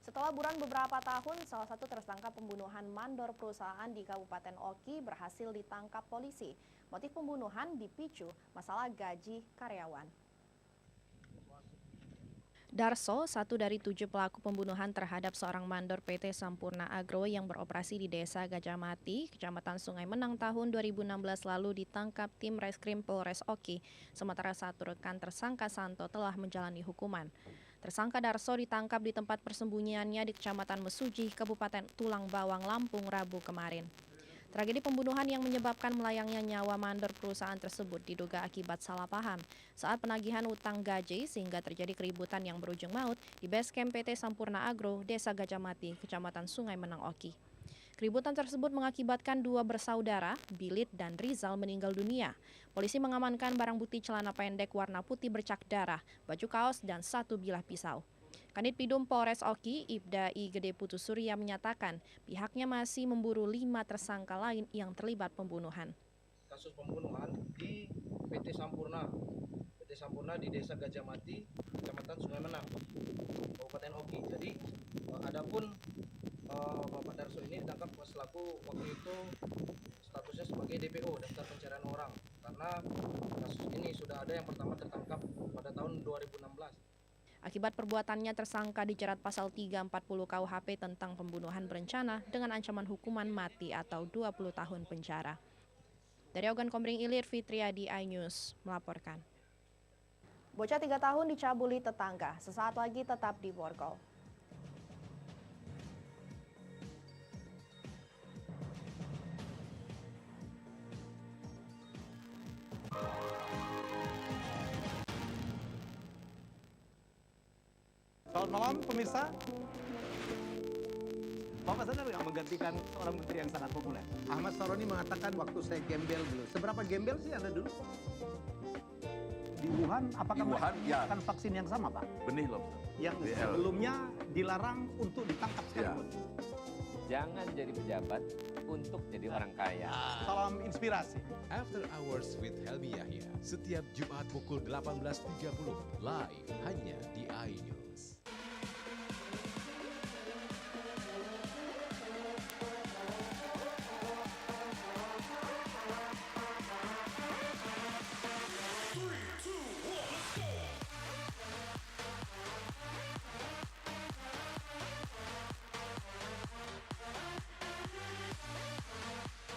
Setelah buron beberapa tahun, salah satu tersangka pembunuhan mandor perusahaan di Kabupaten Oki berhasil ditangkap polisi. Motif pembunuhan dipicu masalah gaji karyawan. Darso, satu dari 7 pelaku pembunuhan terhadap seorang mandor PT Sampurna Agro yang beroperasi di Desa Gajah Mati, Kecamatan Sungai Menang tahun 2016 lalu ditangkap tim Reskrim Polres Oki, sementara satu rekan tersangka Santo telah menjalani hukuman. Tersangka Darso ditangkap di tempat persembunyiannya di Kecamatan Mesuji, Kabupaten Tulang Bawang, Lampung, Rabu kemarin. Tragedi pembunuhan yang menyebabkan melayangnya nyawa mandor perusahaan tersebut diduga akibat salah paham saat penagihan utang gaji sehingga terjadi keributan yang berujung maut di base camp PT Sampurna Agro, Desa Gajah Mati, Kecamatan Sungai Menang Oki. Keributan tersebut mengakibatkan 2 bersaudara, Bilit dan Rizal meninggal dunia. Polisi mengamankan barang bukti celana pendek warna putih bercak darah, baju kaos, dan 1 bilah pisau. Kanit Pidum Polres Oki, Ibda I Gede Putu Surya menyatakan pihaknya masih memburu 5 tersangka lain yang terlibat pembunuhan. Kasus pembunuhan di PT Sampurna di Desa Gajah Mati, Kecamatan Sungai Menang, Kabupaten Oki. Jadi adapun Bapak Darso ini ditangkap selaku waktu itu statusnya sebagai DPO, daftar pencarian orang, karena kasus ini sudah ada yang pertama tertangkap pada tahun 2016. Akibat perbuatannya tersangka dijerat pasal 340 KUHP tentang pembunuhan berencana dengan ancaman hukuman mati atau 20 tahun penjara. Dari Ogan Komering Ilir, Fitriadi, iNews melaporkan. Bocah 3 tahun dicabuli tetangga, sesaat lagi tetap di Borgol. Selamat malam pemirsa. Bapak sadar nggak menggantikan seorang menteri yang sangat populer? Ahmad Saroni mengatakan waktu saya gembel dulu. Seberapa gembel sih Anda dulu? Di Wuhan, apakah Wuhan, ya. melakukan vaksin yang sama, Pak? Benih lobster. Yang sebelumnya dilarang untuk ditangkap sekalipun. Jangan jadi pejabat untuk jadi orang kaya. Salam inspirasi. After Hours with Helmi Yahya, setiap Jumat pukul 18.30, live hanya di iNews.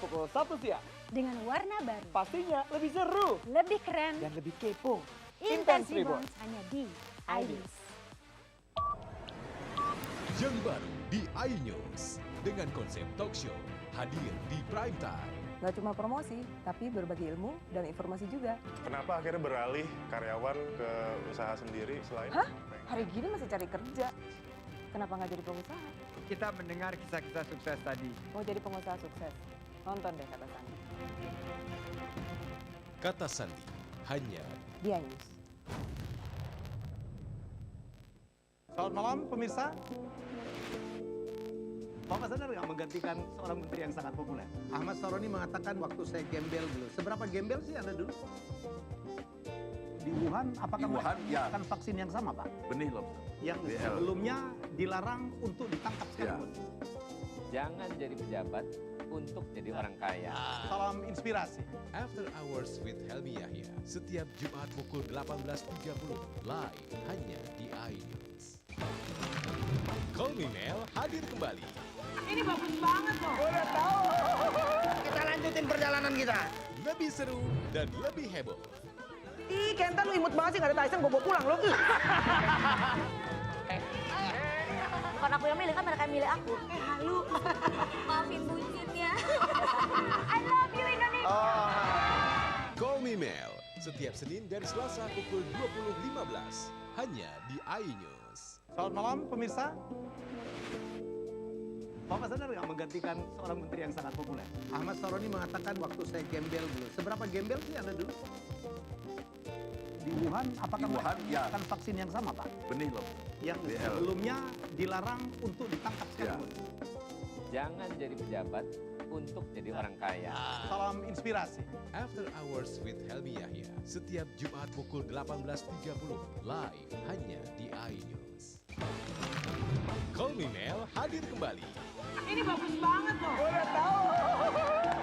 Pukul 1 siang. Dengan warna baru. Pastinya lebih seru. Lebih keren. Dan lebih kepo. Intense Reborn hanya di iNews. Yang baru di iNews dengan konsep talk show hadir di prime time. Nggak cuma promosi, tapi berbagi ilmu dan informasi juga. Kenapa akhirnya beralih karyawan ke usaha sendiri selain? Hah? Hari gini masih cari kerja. Kenapa nggak jadi pengusaha? Kita mendengar kisah-kisah sukses tadi. Mau jadi pengusaha sukses? Nonton deh Kata Sandi. Kata Sandi hanya di iNews. Selamat malam pemirsa. Bapak sadar nggak menggantikan seorang menteri yang sangat populer? Ahmad Saroni mengatakan waktu saya gembel dulu. Seberapa gembel sih Anda dulu? Di Wuhan, apakah Di Wuhan, ya. melakukan vaksin yang sama, Pak? Benih lobster. Yang BL. sebelumnya dilarang untuk ditangkap sekalipun. Jangan jadi pejabat untuk jadi orang kaya. Salam inspirasi. After Hours with Helmi Yahya, setiap Jumat pukul 18.30, live hanya di iNews. Call Me Mel hadir kembali. Ini bagus banget loh. Udah tahu. Kita lanjutin perjalanan kita. Lebih seru dan lebih heboh. Ih, Kenta lu imut banget sih, gak ada Tyson, gue bawa pulang lo. Bukan aku yang milih, kan mereka yang milih aku. Halu. Maafin bucinnya. I love you Indonesia. Call Me Mel, setiap Senin dan Selasa pukul 20.15, hanya di iNews. Selamat malam pemirsa. Bapak sadar nggak menggantikan seorang menteri yang sangat populer? Ahmad Saroni mengatakan waktu saya gembel dulu. Seberapa gembel sih Anda dulu? Di Wuhan, apakah Di Wuhan, ya. melakukan vaksin yang sama, Pak? Benih lobster. Yang BL. sebelumnya dilarang untuk ditangkap sekalipun. Jangan jadi pejabat untuk jadi orang kaya. Salam inspirasi. After Hours with Helmi Yahya, setiap Jumat pukul 18.30, live hanya di iNews. Call Me Mel hadir kembali. Ini bagus banget loh. Udah tahu.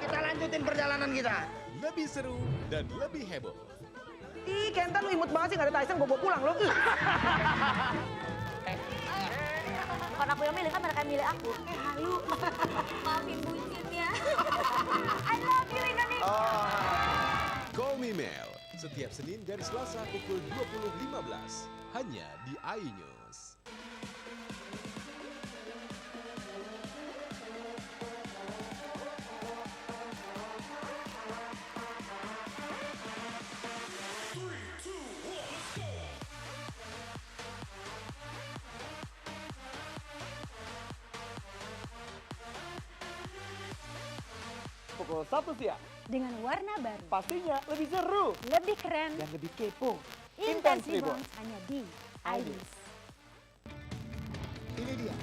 Kita lanjutin perjalanan kita. Lebih seru dan lebih heboh. Ih, Kenta lu imut banget sih, gak ada Tyson, gue bawa pulang lo. Bukan aku yang milih, kan mereka yang milih aku. Halu. Maafin bucinnya. I love you Indonesia. Call Me Mel, setiap Senin dan Selasa pukul 20.15, hanya di iNews. Pukul 1 siang. Dengan warna baru, Pastinya lebih seru lebih keren, dan lebih kepo. Intense Reborn. Reborn hanya di iNews. Ini dia.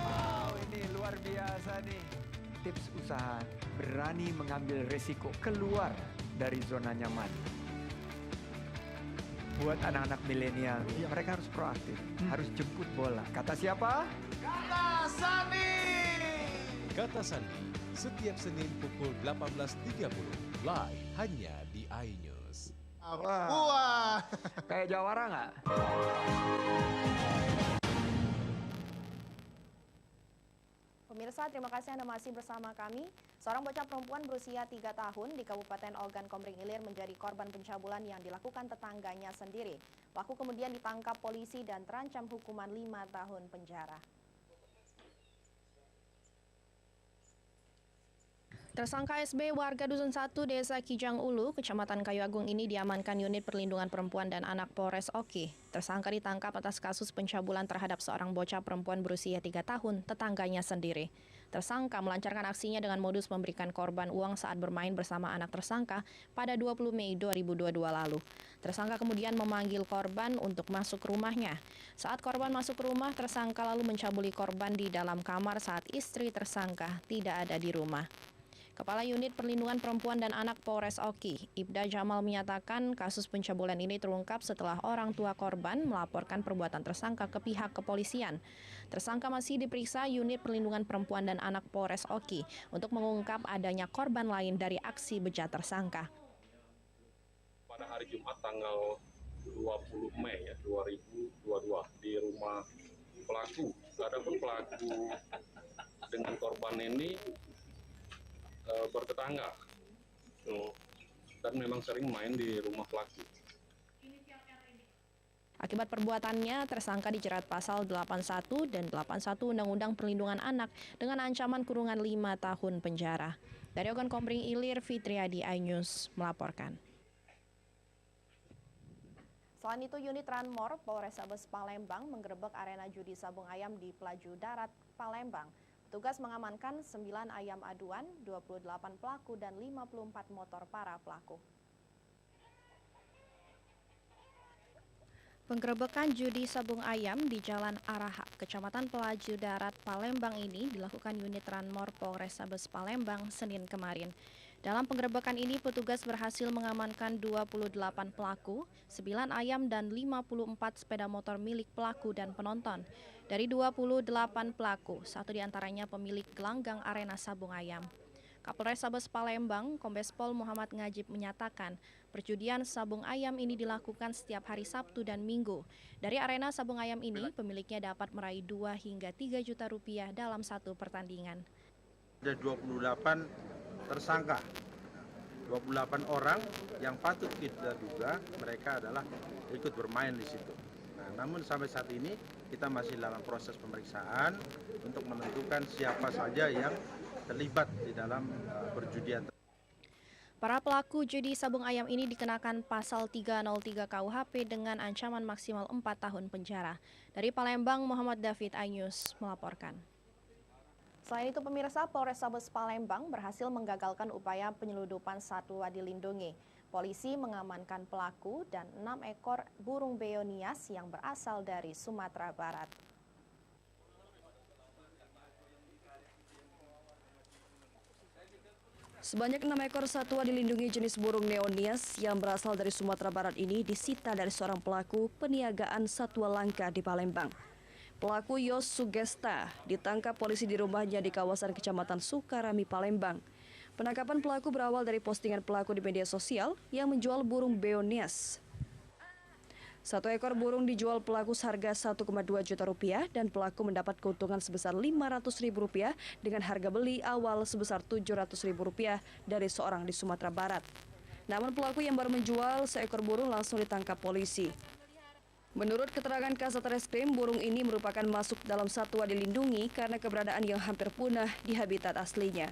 Wow, ini luar biasa nih. Tips usaha berani mengambil resiko keluar dari zona nyaman. Buat anak-anak milenial, mereka harus proaktif, harus jemput bola. Kata siapa? Kata Sandi. Kata Sandi, setiap Senin pukul 18.30, live hanya di iNews. Wah. Kayak Jawara nggak? Pemirsa, terima kasih Anda masih bersama kami. Seorang bocah perempuan berusia 3 tahun di Kabupaten Ogan Komering Ilir menjadi korban pencabulan yang dilakukan tetangganya sendiri. Pelaku kemudian ditangkap polisi dan terancam hukuman 5 tahun penjara. Tersangka SB warga Dusun 1 Desa Kijang Ulu, Kecamatan Kayu Agung ini diamankan unit perlindungan perempuan dan anak Polres Oki. Tersangka ditangkap atas kasus pencabulan terhadap seorang bocah perempuan berusia 3 tahun, tetangganya sendiri. Tersangka melancarkan aksinya dengan modus memberikan korban uang saat bermain bersama anak tersangka pada 20 Mei 2022 lalu. Tersangka kemudian memanggil korban untuk masuk ke rumahnya. Saat korban masuk ke rumah, tersangka lalu mencabuli korban di dalam kamar saat istri tersangka tidak ada di rumah. Kepala Unit Perlindungan Perempuan dan Anak Polres Oki, Ibda Jamal menyatakan kasus pencabulan ini terungkap setelah orang tua korban melaporkan perbuatan tersangka ke pihak kepolisian. Tersangka masih diperiksa Unit Perlindungan Perempuan dan Anak Polres Oki untuk mengungkap adanya korban lain dari aksi bejat tersangka. Pada hari Jumat tanggal 20 Mei 2022 di rumah pelaku. Adapun pelaku dengan korban ini bertetangga dan memang sering main di rumah pelaku. Akibat perbuatannya, tersangka dijerat pasal 81 dan 81 Undang-Undang Perlindungan Anak dengan ancaman kurungan 5 tahun penjara. Dari Ogan Komering Ilir, Fitriadi, iNews melaporkan. Selain itu, unit Ranmor Polrestabes Palembang menggerebek arena judi sabung ayam di Pelaju Darat, Palembang. Petugas mengamankan 9 ayam aduan, 28 pelaku, dan 54 motor para pelaku. Penggerebekan judi sabung ayam di Jalan Araha, Kecamatan Pelaju Darat, Palembang ini dilakukan unit Ranmor Polrestabes Palembang Senin kemarin. Dalam penggerebekan ini, petugas berhasil mengamankan 28 pelaku, 9 ayam dan 54 sepeda motor milik pelaku dan penonton. Dari 28 pelaku, 1 diantaranya pemilik gelanggang arena sabung ayam. Kapolrestabes Palembang, Kombes Pol Muhammad Ngajib menyatakan, perjudian sabung ayam ini dilakukan setiap hari Sabtu dan Minggu. Dari arena sabung ayam ini, pemiliknya dapat meraih 2 hingga 3 juta rupiah dalam satu pertandingan. Ada 28 tersangka, 28 orang yang patut kita duga mereka adalah ikut bermain di situ. Nah, namun sampai saat ini kita masih dalam proses pemeriksaan untuk menentukan siapa saja yang terlibat di dalam perjudian. Para pelaku judi sabung ayam ini dikenakan pasal 303 KUHP dengan ancaman maksimal 4 tahun penjara. Dari Palembang, Muhammad David, iNews melaporkan. Selain itu, pemirsa, Polrestabes Palembang berhasil menggagalkan upaya penyeludupan satwa dilindungi. Polisi mengamankan pelaku dan 6 ekor burung beo nias yang berasal dari Sumatera Barat. Sebanyak 6 ekor satwa dilindungi jenis burung neonias yang berasal dari Sumatera Barat ini disita dari seorang pelaku peniagaan satwa langka di Palembang. Pelaku Yos Sugesta ditangkap polisi di rumahnya di kawasan Kecamatan Sukarami, Palembang. Penangkapan pelaku berawal dari postingan pelaku di media sosial yang menjual burung beo nias. 1 ekor burung dijual pelaku seharga 1,2 juta rupiah dan pelaku mendapat keuntungan sebesar Rp500.000 dengan harga beli awal sebesar Rp700.000 dari seorang di Sumatera Barat. Namun pelaku yang baru menjual seekor burung langsung ditangkap polisi. Menurut keterangan Kasat Reskrim, burung ini merupakan masuk dalam satwa dilindungi karena keberadaan yang hampir punah di habitat aslinya.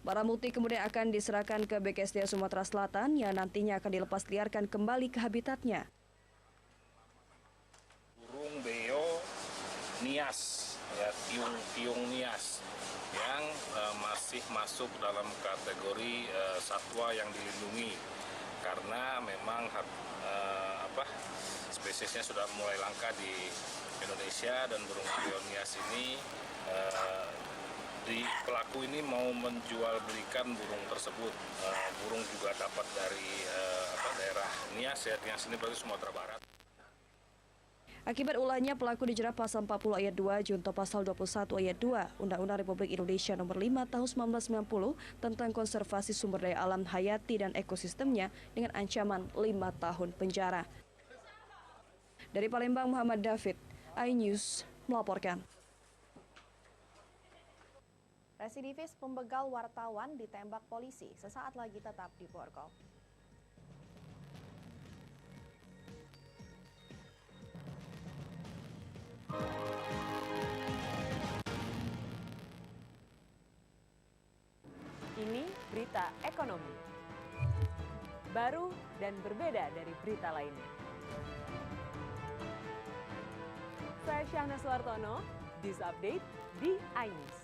Barang bukti kemudian akan diserahkan ke BKSDA Sumatera Selatan yang nantinya akan dilepas liarkan kembali ke habitatnya. Burung beo nias, ya, tiung nias yang masih masuk dalam kategori satwa yang dilindungi karena memang spesiesnya sudah mulai langka di Indonesia dan burung beo nias ini pelaku ini mau menjual belikan burung tersebut. Burung juga dapat dari daerah Nias, ya, Nias ini berarti Sumatera Barat. Akibat ulahnya, pelaku dijerat pasal 40 ayat 2 junto pasal 21 ayat 2 Undang-Undang Republik Indonesia Nomor 5 Tahun 1990 tentang konservasi sumber daya alam hayati dan ekosistemnya dengan ancaman 5 tahun penjara. Dari Palembang, Muhammad David, iNews melaporkan. Residivis pembegal wartawan ditembak polisi, sesaat lagi tetap di Borgol. Ini berita ekonomi. Baru dan berbeda dari berita lainnya. Saya Syahna Suartono, News Update di iNews.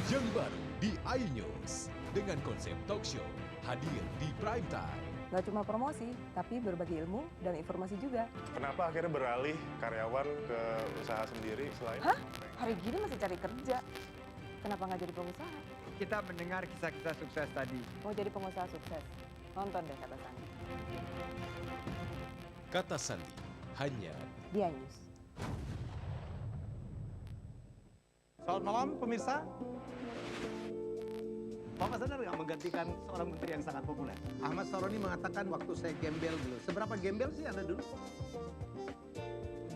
Yang baru di iNews dengan konsep talk show hadir di prime time. Gak cuma promosi, tapi berbagi ilmu dan informasi juga. Kenapa akhirnya beralih karyawan ke usaha sendiri selain? Hah? Hari gini masih cari kerja. Kenapa nggak jadi pengusaha? Kita mendengar kisah-kisah sukses tadi. Mau jadi pengusaha sukses? Nonton deh Kata Sandi. Kata Sandi hanya di iNews. Selamat malam pemirsa. Bapak sadar nggak menggantikan seorang menteri yang sangat populer? Ahmad Saroni mengatakan waktu saya gembel dulu. Seberapa gembel sih Anda dulu?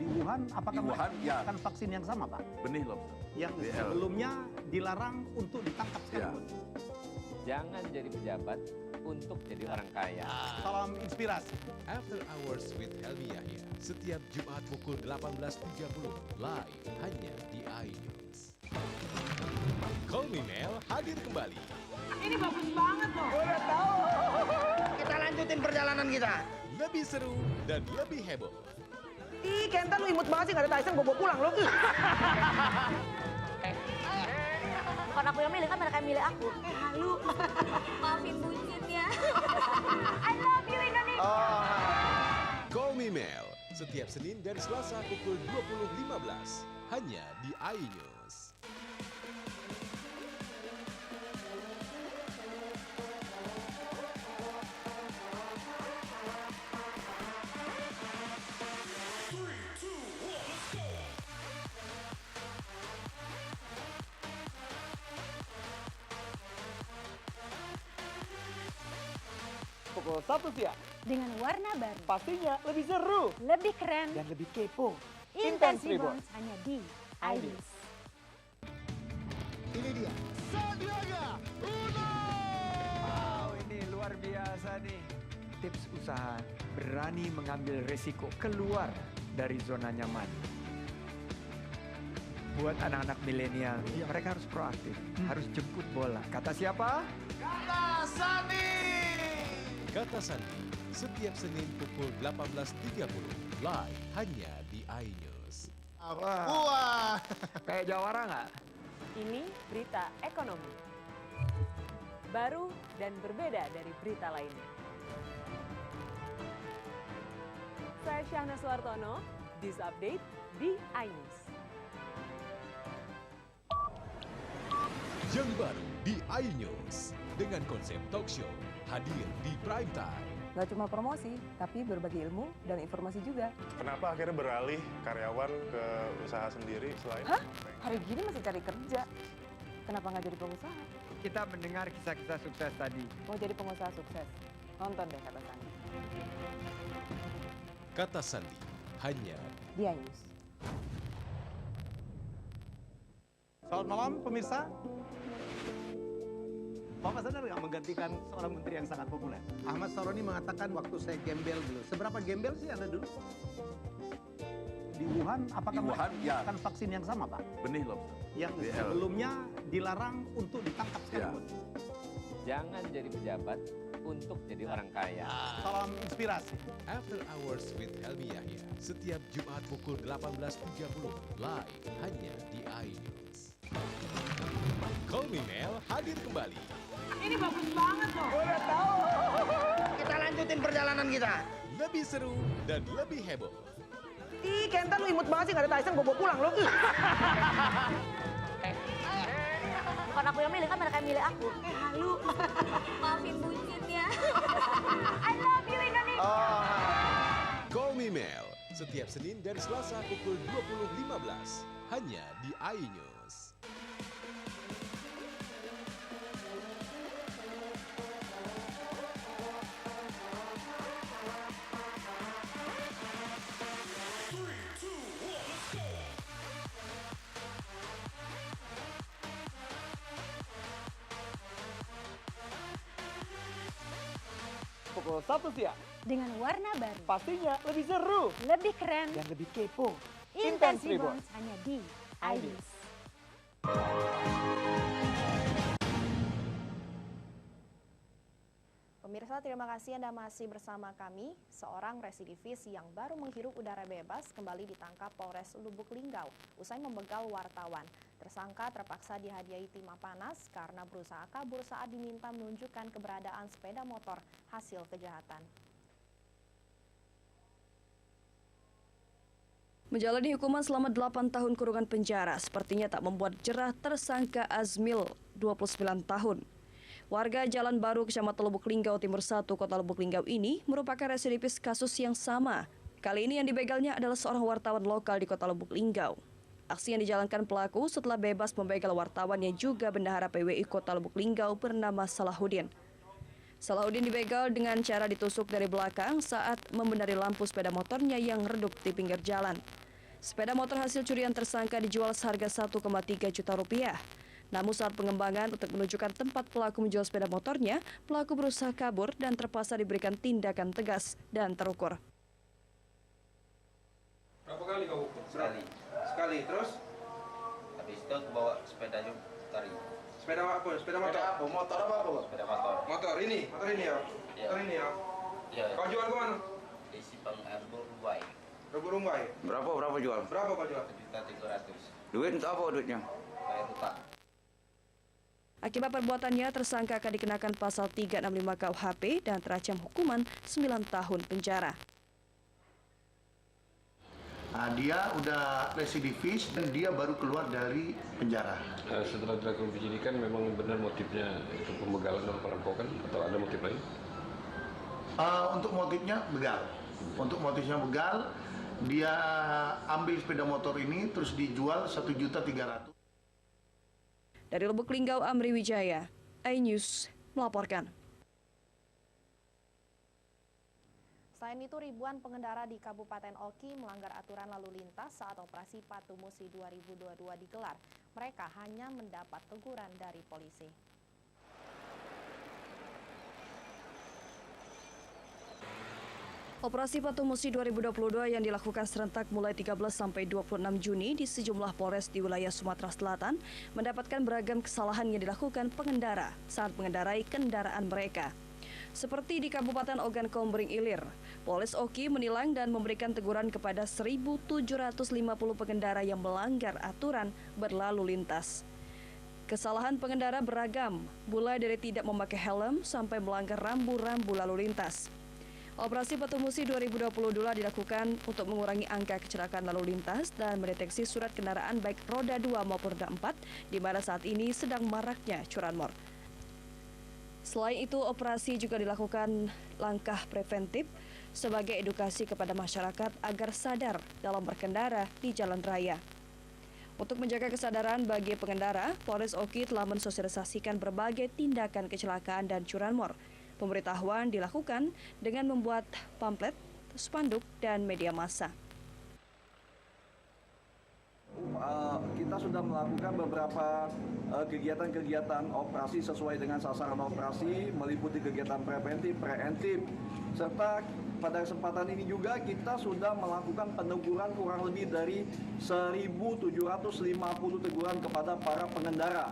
Di Wuhan, apakah Wuhan, ya. akan vaksin yang sama, Pak? Benih lobster. Yang BL. sebelumnya dilarang untuk ditangkap sekarang. Jangan jadi pejabat untuk jadi orang kaya. Salam inspirasi. After Hours with Helmi Yahya setiap Jumat pukul 18.30 live hanya di iNews. Call Me Mel hadir kembali. Ini bagus banget loh. Udah tahu. Kita lanjutin perjalanan kita. Lebih seru dan lebih heboh. Ih, Kentan lu imut banget sih, gak ada Tyson, gue bawa pulang lo. Bukan aku yang milih, kan mereka yang milih aku. Halu. Maafin buncit ya. I love you Indonesia. Call Me Mel, setiap Senin dan Selasa pukul 20.15 hanya di iNews. Pukul 1 siang. Dengan warna baru. Pastinya lebih seru. Lebih keren. Dan lebih kepo. Intense Reborn hanya di iNews. Ini dia. Sandiaga Uno. Wow, ini luar biasa nih. Tips usaha berani mengambil resiko keluar dari zona nyaman. Buat anak-anak milenial, mereka harus proaktif, harus jemput bola. Kata siapa? Kata Sandi. Kata Sandi, setiap Senin pukul 18.30 live hanya di iNews. Wah, kayak jawara nggak? Ini berita ekonomi. Baru dan berbeda dari berita lainnya. Saya Syahna Suartono, This Update di iNews. Yang baru di iNews dengan konsep talk show hadir di prime time. Gak cuma promosi, tapi berbagi ilmu dan informasi juga. Kenapa akhirnya beralih karyawan ke usaha sendiri selain? Hah? Hari gini masih cari kerja. Kenapa nggak jadi pengusaha? Kita mendengar kisah-kisah sukses tadi. Mau jadi pengusaha sukses? Nonton deh Kata Sandi. Kata Sandi hanya di iNews. Selamat malam pemirsa. Bapak sadar nggak menggantikan seorang menteri yang sangat populer? Ahmad Saroni mengatakan waktu saya gembel dulu. Seberapa gembel sih Anda dulu? Di Wuhan, apakah Di Wuhan, ya. melakukan vaksin yang sama, Pak? Benih lobster. Yang BL. sebelumnya dilarang untuk ditangkap sekalipun. Jangan jadi pejabat untuk jadi orang kaya. Salam inspirasi. After Hours with Helmi Yahya setiap Jumat pukul 18.30 live hanya di iNews. Call Me Mel hadir kembali. Ini bagus banget loh. Udah tahu. Kita lanjutin perjalanan kita. Lebih seru dan lebih heboh. Ih, Kentan lu imut banget sih, gak ada Tyson, gue bawa pulang lo. Bukan aku yang milih, kan mereka yang milih aku. Halu. Maafin buncit ya. I love you Indonesia. Call Me Mel setiap Senin dan Selasa pukul 20.15 hanya di iNews. Pukul 1 siang. Dengan warna baru. Pastinya lebih seru. Lebih keren. Dan lebih kepo. Intense Reborn hanya di iNews. Pemirsa, terima kasih Anda masih bersama kami. Seorang residivis yang baru menghirup udara bebas kembali ditangkap Polres Lubuk Linggau usai membegal wartawan. Tersangka terpaksa dihadiahi timah panas karena berusaha kabur saat diminta menunjukkan keberadaan sepeda motor hasil kejahatan. Menjalani hukuman selama 8 tahun kurungan penjara sepertinya tak membuat jerah tersangka Azmil, 29 tahun. Warga Jalan Baru, Kecamatan Lubuk Linggau Timur 1, Kota Lubuk Linggau ini merupakan residivis kasus yang sama. Kali ini yang dibegalnya adalah seorang wartawan lokal di Kota Lubuk Linggau. Aksi yang dijalankan pelaku setelah bebas membegal wartawan yang juga bendahara PWI Kota Lubuk Linggau bernama Salahuddin. Salahuddin dibegal dengan cara ditusuk dari belakang saat membenari lampu sepeda motornya yang redup di pinggir jalan. Sepeda motor hasil curian tersangka dijual seharga 1,3 juta rupiah. Namun saat pengembangan untuk menunjukkan tempat pelaku menjual sepeda motornya, pelaku berusaha kabur dan terpaksa diberikan tindakan tegas dan terukur. Berapa kali kau ukur? Sekali, terus? Habis itu aku bawa sepeda juga tari. Sepeda apa? Sepeda motor? Sepeda apa? Motor apa? Sepeda motor. Motor ini ya? Iya. Motor ini ya? Iya. Kau jual kemana? Di Simpang Rumbai. Rumbai? Berapa jual? Berapa kau jual? 1.300.000. Duit untuk apa duitnya? Bayar utang. Akibat perbuatannya, tersangka akan dikenakan pasal 365 KUHP dan terancam hukuman 9 tahun penjara. Dia udah residivis dan dia baru keluar dari penjara. Setelah dilakukan penyidikan, memang benar motifnya itu pembegalan dan perampokan atau ada motif lain? Untuk motifnya begal. Untuk motifnya begal, dia ambil sepeda motor ini terus dijual 1.300.000. Dari Lubuk Linggau, Amri Wijaya, iNews melaporkan. Selain itu, ribuan pengendara di Kabupaten Oki melanggar aturan lalu lintas saat operasi Patuh Musi 2022 digelar. Mereka hanya mendapat teguran dari polisi. Operasi Patuh Musi 2022 yang dilakukan serentak mulai 13 sampai 26 Juni di sejumlah polres di wilayah Sumatera Selatan mendapatkan beragam kesalahan yang dilakukan pengendara saat mengendarai kendaraan mereka. Seperti di Kabupaten Ogan Komering Ilir, Polres Oki menilang dan memberikan teguran kepada 1.750 pengendara yang melanggar aturan berlalu lintas. Kesalahan pengendara beragam, mulai dari tidak memakai helm sampai melanggar rambu-rambu lalu lintas. Operasi Patuh Musi 2022 dilakukan untuk mengurangi angka kecelakaan lalu lintas dan mendeteksi surat kendaraan baik roda 2 maupun roda 4, di mana saat ini sedang maraknya curanmor. Selain itu, operasi juga dilakukan langkah preventif sebagai edukasi kepada masyarakat agar sadar dalam berkendara di jalan raya. Untuk menjaga kesadaran bagi pengendara, Polres Oki telah mensosialisasikan berbagai tindakan kecelakaan dan curanmor. Pemberitahuan dilakukan dengan membuat pamflet, spanduk, dan media massa. Kita sudah melakukan beberapa kegiatan-kegiatan operasi sesuai dengan sasaran operasi, meliputi kegiatan preventif, serta pada kesempatan ini juga kita sudah melakukan peneguran kurang lebih dari 1.750 teguran kepada para pengendara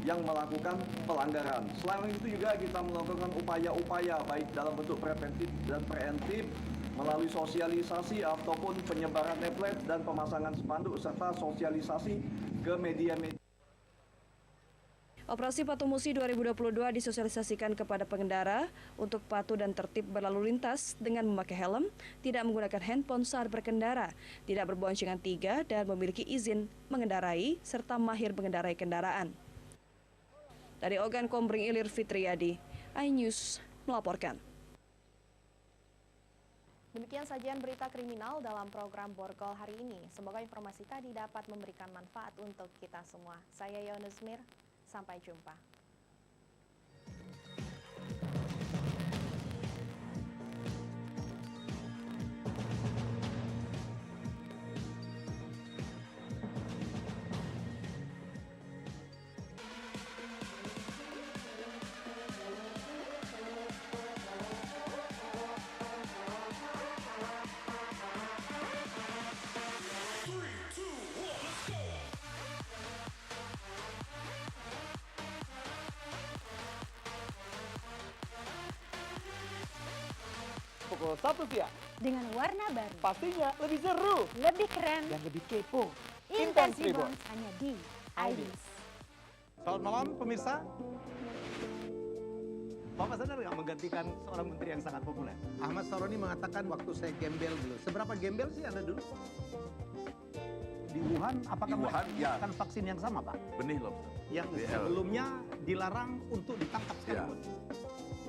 yang melakukan pelanggaran. Selain itu juga kita melakukan upaya-upaya baik dalam bentuk preventif dan preemptif melalui sosialisasi ataupun penyebaran template dan pemasangan spanduk serta sosialisasi ke media-media. Operasi Patuh Musi 2022 disosialisasikan kepada pengendara untuk patuh dan tertib berlalu lintas dengan memakai helm, tidak menggunakan handphone saat berkendara, tidak berboncengan 3 dan memiliki izin mengendarai serta mahir mengendarai kendaraan. Dari Ogan Komering Ilir, Fitriadi, iNews melaporkan. Demikian sajian berita kriminal dalam program Borgol hari ini. Semoga informasi tadi dapat memberikan manfaat untuk kita semua. Saya Yonus Mir, sampai jumpa. Pukul 1 siang. Dengan warna baru. Pastinya lebih seru. Lebih keren. Dan lebih kepo. Intense Reborns hanya di iNews. Selamat malam pemirsa. Bapak sadar nggak menggantikan seorang menteri yang sangat populer? Ahmad Saroni mengatakan waktu saya gembel dulu. Seberapa gembel sih Anda dulu? Di Wuhan, apakah Di Wuhan, ya. melakukan vaksin yang sama, Pak? Benih lobster. Yang BL. sebelumnya dilarang untuk ditangkap sekalipun.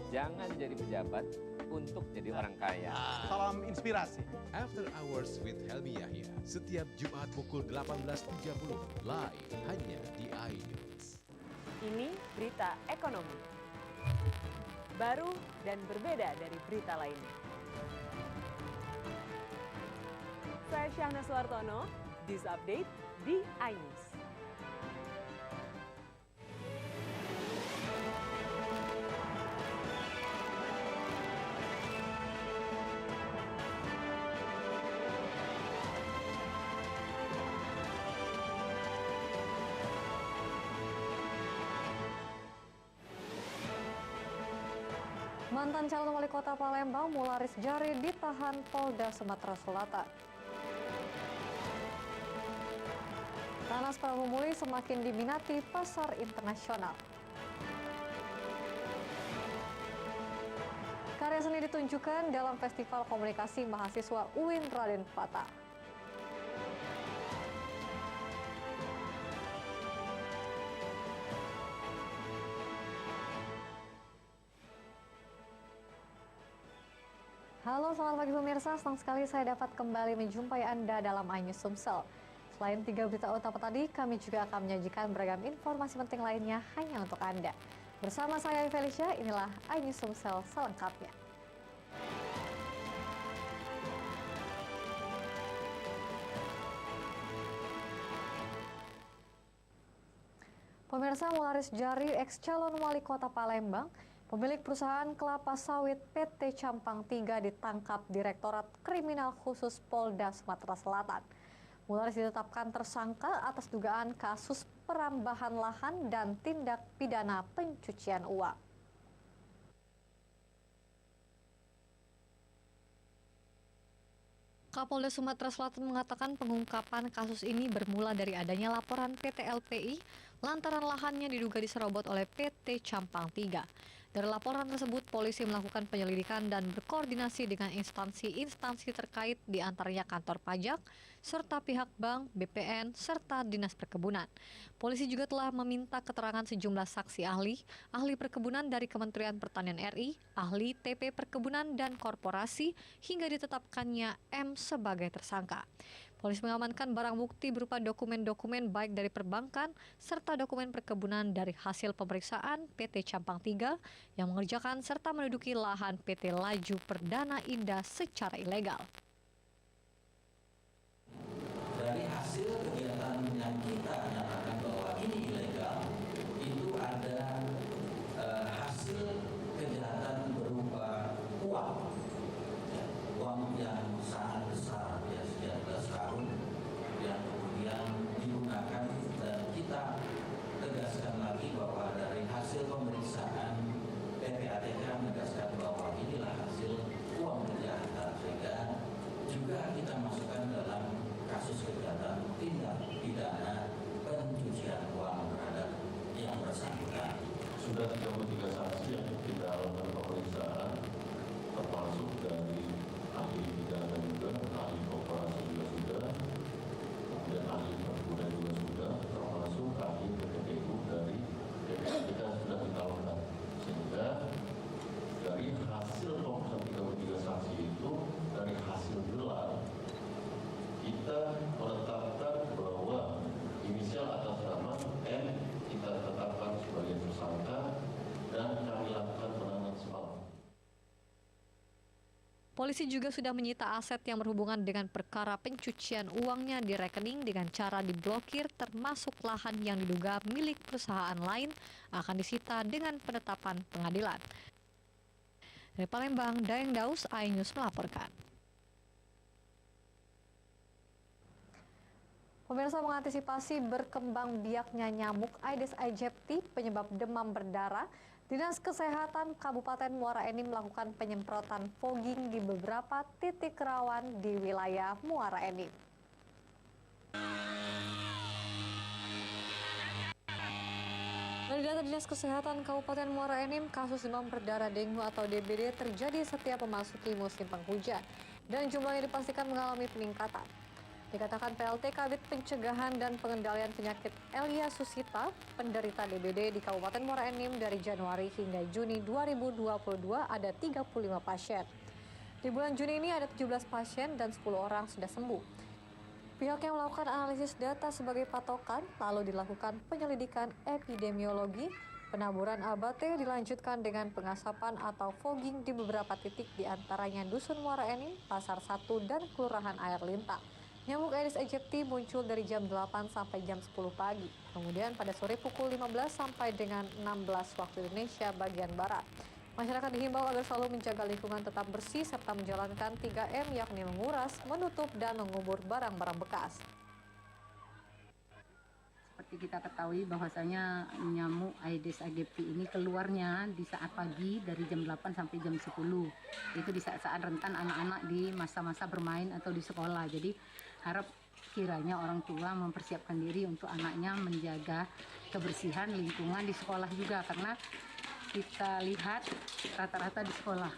Jangan jadi pejabat untuk jadi orang kaya. Salam inspirasi. After Hours with Helmi Yahya, setiap Jumat pukul 18.30, live hanya di iNews. Ini berita ekonomi. Baru dan berbeda dari berita lainnya. Saya Syahna Suartono, This Update di iNews. Mantan calon wali kota Palembang Mularis Jari ditahan Polda Sumatera Selatan. Tanah Pramumuli semakin diminati pasar internasional. karya seni ditunjukkan dalam Festival Komunikasi Mahasiswa UIN Raden Fatah. Halo, selamat pagi pemirsa. Senang sekali saya dapat kembali menjumpai Anda dalam iNews Sumsel. Selain 3 berita utama tadi, kami juga akan menyajikan beragam informasi penting lainnya hanya untuk Anda. Bersama saya, Felicia, inilah iNews Sumsel selengkapnya. Pemirsa, mularis jari ex-calon wali kota Palembang, pemilik perusahaan kelapa sawit PT Campang 3 ditangkap Direktorat Kriminal Khusus Polda Sumatera Selatan. Mularis ditetapkan tersangka atas dugaan kasus perambahan lahan dan tindak pidana pencucian uang. Kapolda Sumatera Selatan mengatakan pengungkapan kasus ini bermula dari adanya laporan PT LPI lantaran lahannya diduga diserobot oleh PT Campang 3. Dari laporan tersebut, polisi melakukan penyelidikan dan berkoordinasi dengan instansi-instansi terkait, di antaranya kantor pajak, serta pihak bank, BPN, serta Dinas Perkebunan. Polisi juga telah meminta keterangan sejumlah saksi ahli perkebunan dari Kementerian Pertanian RI, ahli TP Perkebunan dan Korporasi, hingga ditetapkannya M sebagai tersangka. Polisi mengamankan barang bukti berupa dokumen-dokumen baik dari perbankan serta dokumen perkebunan dari hasil pemeriksaan PT Campang 3 yang mengerjakan serta menduduki lahan PT Laju Perdana Indah secara ilegal. Dari hasil kegiatan yang kita nyatakan bahwa ini ilegal, itu ada hasil kejahatan berupa uang, uang yang sangat besar, ya, 19 tahun, yang kemudian digunakan, dan kita tegaskan lagi bahwa dari hasil pemeriksaan PPATK menegaskan bahwa inilah hasil uang kejahatan, sehingga juga kita masukkan dalam kasus kejahatan tindak pidana pencucian uang terhadap yang bersangkutan. Sudah 33 saksi yang kita lakukan pemeriksaan, termasuk dari ahli pidana juga, ahli korporasi juga sudah, kemudian ahli perkebunan juga sudah, termasuk ahli PPTU dari PPATK sudah kita lakukan. Sehingga dari hasil pemeriksaan 33 saksi itu, dari hasil gelar, kita menetapkan bahwa inisial atas nama M kita tetapkan sebagai tersangka dan kami lakukan penahanan semalam. Polisi juga sudah menyita aset yang berhubungan dengan perkara pencucian uangnya di rekening dengan cara diblokir, termasuk lahan yang diduga milik perusahaan lain akan disita dengan penetapan pengadilan. Dari Palembang, Daeng Daus, iNews melaporkan. Pemirsa, mengantisipasi berkembang biaknya nyamuk Aedes aegypti penyebab demam berdarah, Dinas Kesehatan Kabupaten Muara Enim melakukan penyemprotan fogging di beberapa titik rawan di wilayah Muara Enim. Dari data Dinas Kesehatan Kabupaten Muara Enim, kasus demam berdarah dengue atau DBD terjadi setiap memasuki musim penghujan dan jumlahnya dipastikan mengalami peningkatan. Dikatakan PLT Kabid Pencegahan dan Pengendalian Penyakit Elia Susita, penderita DBD di Kabupaten Muara Enim dari Januari hingga Juni 2022 ada 35 pasien. Di bulan Juni ini ada 17 pasien dan 10 orang sudah sembuh. Pihak yang melakukan analisis data sebagai patokan, lalu dilakukan penyelidikan epidemiologi, penaburan ABT dilanjutkan dengan pengasapan atau fogging di beberapa titik di antaranya Dusun Muara Enim, Pasar 1, dan Kelurahan Air Lintang. Nyamuk Aedes aegypti muncul dari jam 8 sampai jam 10 pagi. Kemudian pada sore pukul 15 sampai dengan 16 waktu Indonesia bagian Barat. Masyarakat dihimbau agar selalu menjaga lingkungan tetap bersih serta menjalankan 3M, yakni menguras, menutup, dan mengubur barang-barang bekas. Seperti kita ketahui bahwasanya nyamuk Aedes aegypti ini keluarnya di saat pagi dari jam 8 sampai jam 10. Itu di saat-saat rentan anak-anak di masa-masa bermain atau di sekolah. Jadi harap kiranya orang tua mempersiapkan diri untuk anaknya menjaga kebersihan lingkungan di sekolah juga, karena kita lihat rata-rata di sekolah.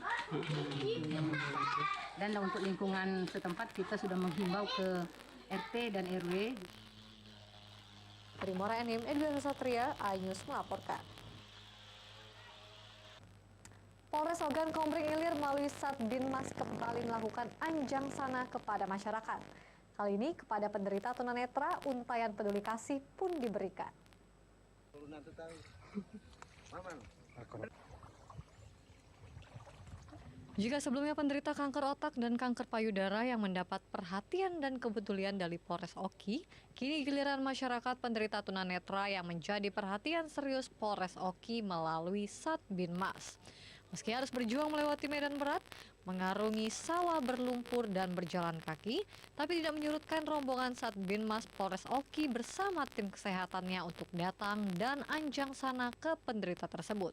Dan untuk lingkungan setempat kita sudah menghimbau ke RT dan RW. Dari Muara Enim, Edwin Satria, iNews melaporkan. Polres Ogan Komering Ilir melalui Satbinmas kembali melakukan anjang sana kepada masyarakat. Kali ini kepada penderita tunanetra, untayan peduli kasih pun diberikan. Jika sebelumnya penderita kanker otak dan kanker payudara yang mendapat perhatian dan kepedulian dari Polres Oki, kini giliran masyarakat penderita tunanetra yang menjadi perhatian serius Polres Oki melalui Satbinmas. Meski harus berjuang melewati medan berat, mengarungi sawah berlumpur dan berjalan kaki, tapi tidak menyurutkan rombongan Satbinmas Polres Oki bersama tim kesehatannya untuk datang dan anjang sana ke penderita tersebut.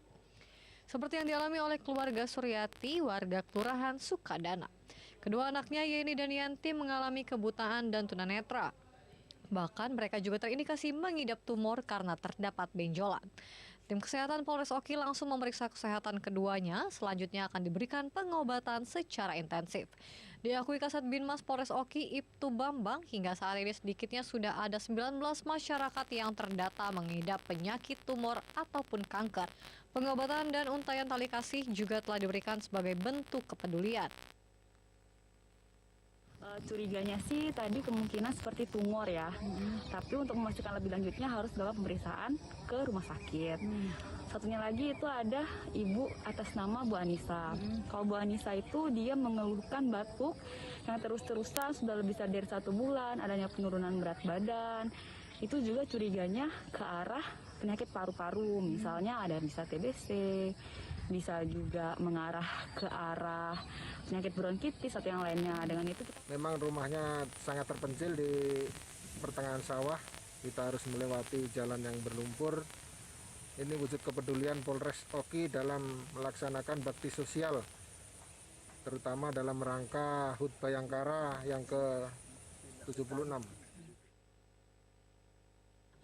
Seperti yang dialami oleh keluarga Suryati, warga Kelurahan Sukadana. Kedua anaknya Yeni dan Yanti mengalami kebutaan dan tunanetra. Bahkan mereka juga terindikasi mengidap tumor karena terdapat benjolan. Tim kesehatan Polres Oki langsung memeriksa kesehatan keduanya, selanjutnya akan diberikan pengobatan secara intensif. Diakui Kasat Binmas Polres Oki Ibtu Bambang, hingga saat ini sedikitnya sudah ada 19 masyarakat yang terdata mengidap penyakit tumor ataupun kanker. Pengobatan dan untayan tali kasih juga telah diberikan sebagai bentuk kepedulian. Curiganya sih tadi kemungkinan seperti tumor ya, tapi untuk memastikan lebih lanjutnya harus dalam pemeriksaan ke rumah sakit. Satunya lagi itu ada ibu atas nama Bu Anissa. Kalau Bu Anissa itu dia mengeluhkan batuk yang terus-terusan sudah lebih dari 1 bulan, adanya penurunan berat badan. Itu juga curiganya ke arah penyakit paru-paru, misalnya ada bisa TBC, bisa juga mengarah ke arah penyakit bronkitis atau yang lainnya. Dengan itu memang rumahnya sangat terpencil di pertengahan sawah, kita harus melewati jalan yang berlumpur. Ini wujud kepedulian Polres Oki dalam melaksanakan bakti sosial, terutama dalam rangka HUT Bayangkara yang ke-76.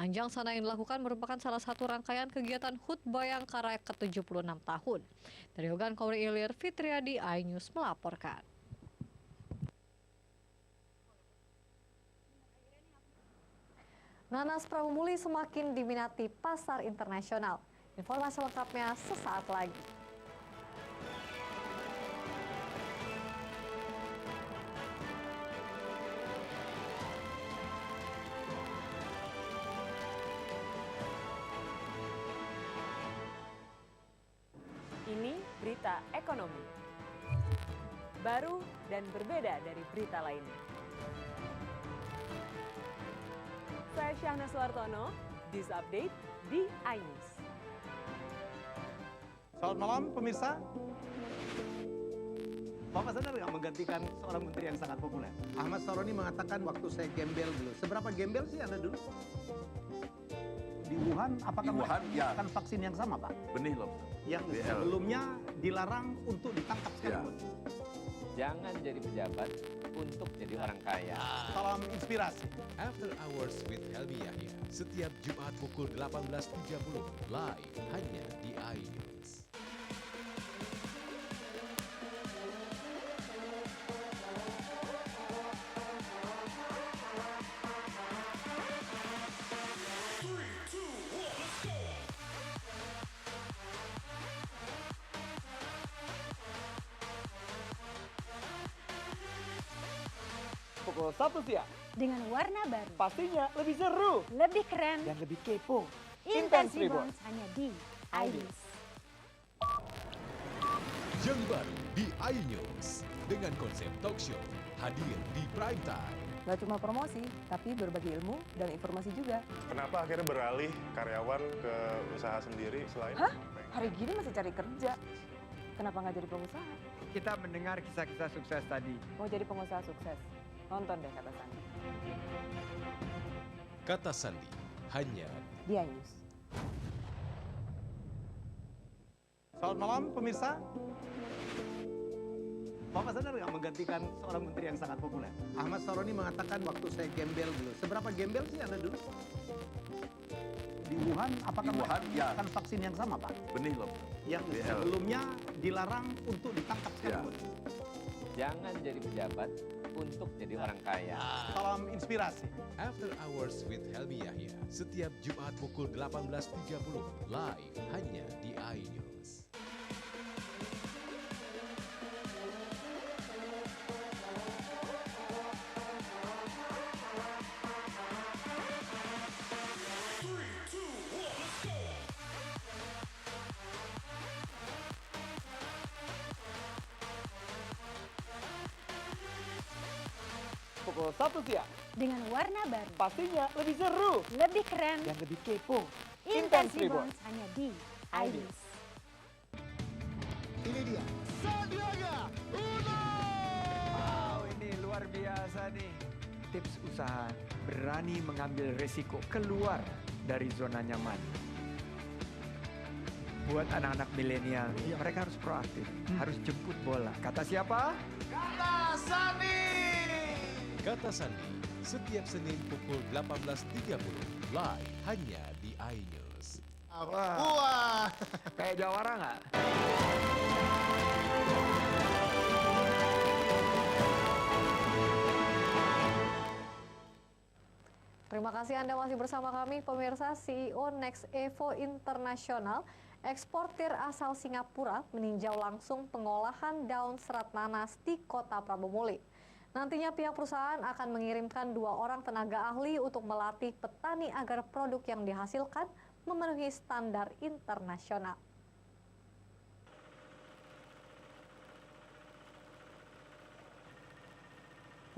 Anjang sana yang dilakukan merupakan salah satu rangkaian kegiatan HUT Bayangkara ke-76 tahun. Dari Ogan Komering Ilir, Fitriadi, iNews melaporkan. Nanas Pramumuli semakin diminati pasar internasional. Informasi lengkapnya sesaat lagi. Ini berita ekonomi. Baru dan berbeda dari berita lainnya. Saya Syahna Suartono, This Update di iNews. Selamat malam pemirsa. Bapak sadar nggak menggantikan seorang menteri yang sangat populer? Ahmad Saroni mengatakan waktu saya gembel dulu. Seberapa gembel sih Anda dulu? Di Wuhan, apakah menggunakan vaksin yang sama, Pak? Benih loh. Yang sebelumnya dilarang untuk ditangkap sekalipun. Jangan jadi pejabat untuk jadi orang kaya. Salam inspirasi. After Hours with Helmi Yahya, setiap Jumat pukul 18.30, live hanya di iNews. Pukul 1 siang. Dengan warna baru. Pastinya lebih seru. Lebih keren. Dan lebih kepo. Intense Rebounds hanya di iNews. Yang baru di iNews dengan konsep talk show hadir di prime time. Gak cuma promosi, tapi berbagi ilmu dan informasi juga. Kenapa akhirnya beralih karyawan ke usaha sendiri selain? Hah? Hari gini masih cari kerja. Kenapa nggak jadi pengusaha? Kita mendengar kisah-kisah sukses tadi. Mau jadi pengusaha sukses? Nonton deh Kata Sandi. Kata Sandi hanya di iNews. Selamat malam pemirsa. Bapak sadar nggak menggantikan seorang menteri yang sangat populer? Ahmad Saroni mengatakan waktu saya gembel dulu. Seberapa gembel sih Anda dulu? Di Wuhan, apakah Di Wuhan, ya. menggunakan vaksin yang sama, Pak? Benih loh. Yang sebelumnya dilarang untuk ditangkap sekarang. Jangan jadi pejabat untuk jadi orang kaya. Salam inspirasi. After Hours with Helmi Yahya, setiap Jumat pukul 18.30, live hanya di iNews. Pukul 1 siang. Dengan warna baru. Pastinya lebih seru. Lebih keren. Yang lebih kepo. Intense Reborns hanya di iNews. Ini dia. Sandiaga Uno! Wow, ini luar biasa nih. Tips usaha, berani mengambil resiko, keluar dari zona nyaman. Buat anak-anak milenial, mereka harus proaktif, harus jemput bola. Kata siapa? Kata Sandi! Kata Sandi, setiap Senin pukul 18.30, live hanya di iNews. Wah, kayak jawara nggak? Terima kasih Anda masih bersama kami, pemirsa. CEO Next Evo International, eksportir asal Singapura, meninjau langsung pengolahan daun serat nanas di Kota Prabomuli. Nantinya pihak perusahaan akan mengirimkan 2 orang tenaga ahli untuk melatih petani agar produk yang dihasilkan memenuhi standar internasional.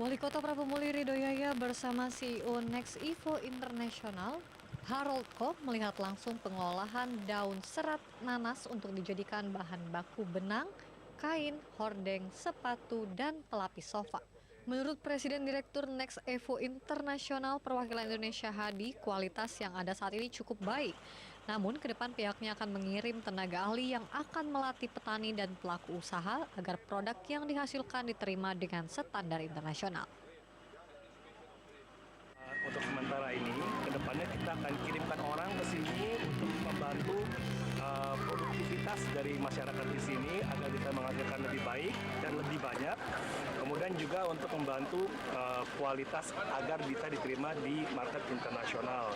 Wali Kota Prabomuli Ridho Yaya bersama CEO Next Evo International, Harold Koh, melihat langsung pengolahan daun serat nanas untuk dijadikan bahan baku benang, kain, hordeng, sepatu, dan pelapis sofa. Menurut Presiden Direktur Next Evo International Perwakilan Indonesia Hadi, kualitas yang ada saat ini cukup baik. Namun ke depan pihaknya akan mengirim tenaga ahli yang akan melatih petani dan pelaku usaha agar produk yang dihasilkan diterima dengan standar internasional. Untuk sementara ini, ke depannya kita akan kirimkan orang ke sini untuk membantu produktivitas dari masyarakat di sini agar bisa menghasilkan lebih baik dan lebih banyak. Kemudian juga untuk membantu kualitas agar bisa diterima di market internasional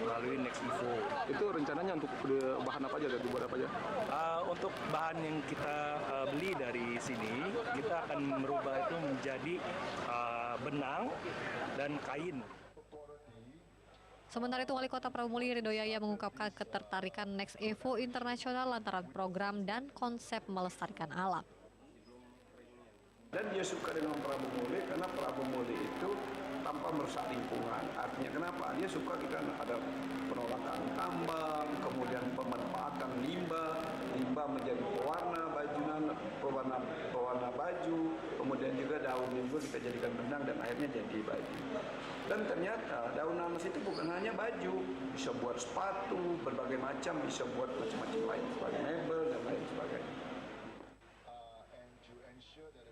melalui Next Evo. Itu rencananya untuk bahan apa aja, dibuat apa aja? Untuk bahan yang kita beli dari sini, kita akan merubah itu menjadi benang dan kain. Sementara itu, Wali Kota Prabomuli Ridho Yaya mengungkapkan ketertarikan Next Evo International lantaran program dan konsep melestarikan alam. Dan dia suka dengan Prabomuli karena Prabomuli itu tanpa merusak lingkungan. Artinya kenapa? Dia suka kita ada penolakan tambang, kemudian pemanfaatan limbah menjadi pewarna baju, kemudian juga daun juga kita jadikan benang dan akhirnya jadi baju. Dan ternyata daun nanas itu bukan hanya baju, bisa buat sepatu, berbagai macam, bisa buat macam-macam lain, sebagai mebel dan lain sebagainya.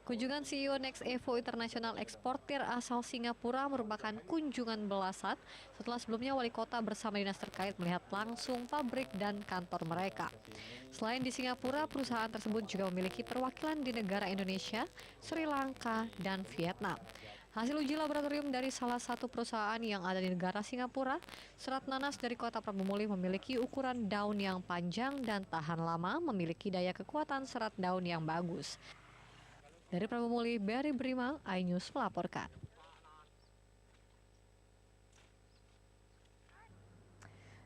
Kunjungan CEO Next Evo International eksportir asal Singapura merupakan kunjungan belasan setelah sebelumnya Wali Kota bersama dinas terkait melihat langsung pabrik dan kantor mereka. Selain di Singapura, perusahaan tersebut juga memiliki perwakilan di negara Indonesia, Sri Lanka, dan Vietnam. Hasil uji laboratorium dari salah satu perusahaan yang ada di negara Singapura, serat nanas dari Kota Prabomuli memiliki ukuran daun yang panjang dan tahan lama, memiliki daya kekuatan serat daun yang bagus. Dari Prabomuli, Barry Brimal, iNews melaporkan.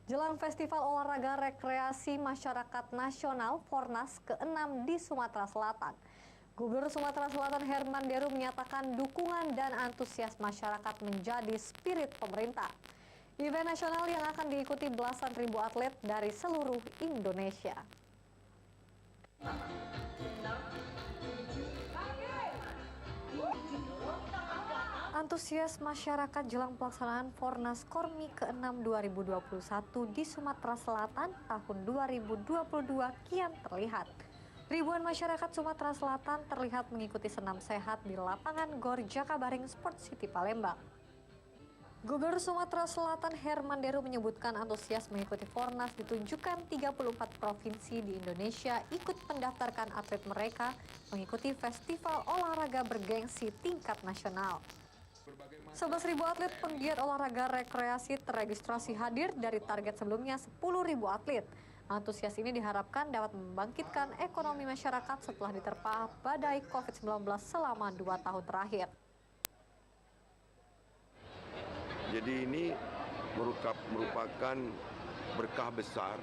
Jelang Festival Olahraga Rekreasi Masyarakat Nasional Fornas ke-6 di Sumatera Selatan, Gubernur Sumatera Selatan Herman Deru menyatakan dukungan dan antusias masyarakat menjadi spirit pemerintah. Event nasional yang akan diikuti belasan ribu atlet dari seluruh Indonesia. Antusias masyarakat jelang pelaksanaan Fornas Kormi ke-6 2021 di Sumatera Selatan tahun 2022 kian terlihat. Ribuan masyarakat Sumatera Selatan terlihat mengikuti senam sehat di lapangan GOR Jakabaring Sport City Palembang. Gubernur Sumatera Selatan Herman Deru menyebutkan antusias mengikuti Fornas ditunjukkan 34 provinsi di Indonesia ikut mendaftarkan atlet mereka mengikuti festival olahraga bergengsi tingkat nasional. 11.000 atlet penggiat olahraga rekreasi terregistrasi hadir dari target sebelumnya 10.000 atlet. Antusias ini diharapkan dapat membangkitkan ekonomi masyarakat setelah diterpa badai COVID-19 selama 2 tahun terakhir. Jadi ini merupakan berkah besar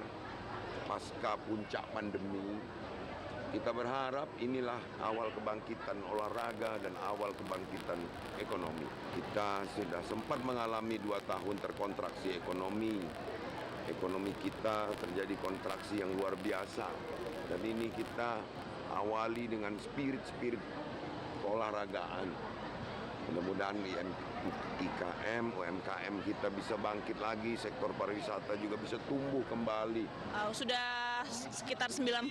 pasca puncak pandemi. Kita berharap inilah awal kebangkitan olahraga dan awal kebangkitan ekonomi. Kita sudah sempat mengalami 2 tahun terkontraksi ekonomi. Ekonomi kita terjadi kontraksi yang luar biasa. Dan ini kita awali dengan spirit keolahragaan. Mudah-mudahan IKM, UMKM kita bisa bangkit lagi, sektor pariwisata juga bisa tumbuh kembali. Sudah sekitar 90%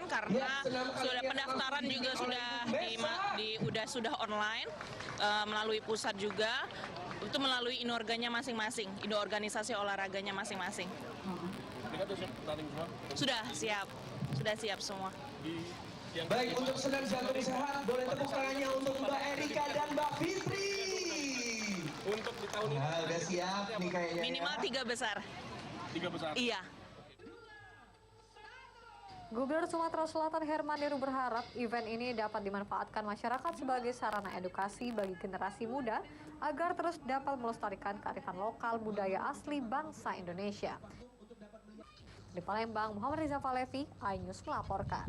karena sudah pendaftaran juga sudah online melalui pusat juga. Itu melalui inorganya masing-masing, organisasi olahraganya masing-masing. Sudah siap semua. Baik, untuk senam jantung sehat, boleh tepuk tangannya untuk Mbak Erika dan Mbak Fitri. Untuk di tahun ini udah siap nih kayaknya. Minimal 3 besar. 3 besar? Iya. Gubernur Sumatera Selatan Herman Deru berharap event ini dapat dimanfaatkan masyarakat sebagai sarana edukasi bagi generasi muda agar terus dapat melestarikan kearifan lokal budaya asli bangsa Indonesia. Di Palembang, Muhammad Riza Falevi, iNews melaporkan.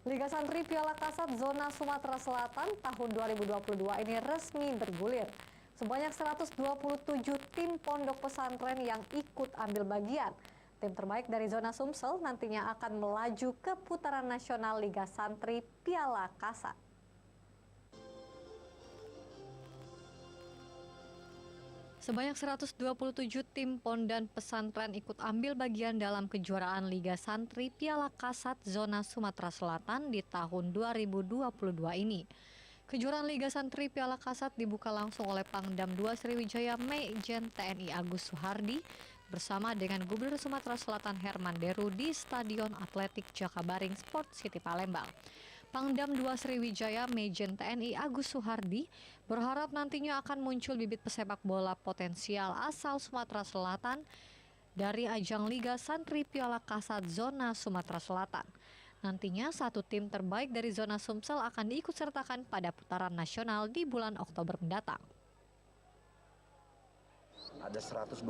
Liga Santri Piala Kasat Zona Sumatera Selatan tahun 2022 ini resmi bergulir. Sebanyak 127 tim pondok pesantren yang ikut ambil bagian. Tim terbaik dari zona Sumsel nantinya akan melaju ke putaran nasional Liga Santri Piala Kasat. Sebanyak 127 tim pon dan pesantren ikut ambil bagian dalam kejuaraan Liga Santri Piala Kasat Zona Sumatera Selatan di tahun 2022 ini. Kejuaraan Liga Santri Piala Kasat dibuka langsung oleh Pangdam 2 Sriwijaya Majen TNI Agus Suhardi bersama dengan Gubernur Sumatera Selatan Herman Deru di Stadion Atletik Jakabaring Sport City Palembang. Pangdam 2 Sriwijaya Majen TNI Agus Suhardi berharap nantinya akan muncul bibit pesepak bola potensial asal Sumatera Selatan dari ajang Liga Santri Piala Kasat Zona Sumatera Selatan. Nantinya satu tim terbaik dari zona Sumsel akan diikutsertakan pada putaran nasional di bulan Oktober mendatang. Ada 127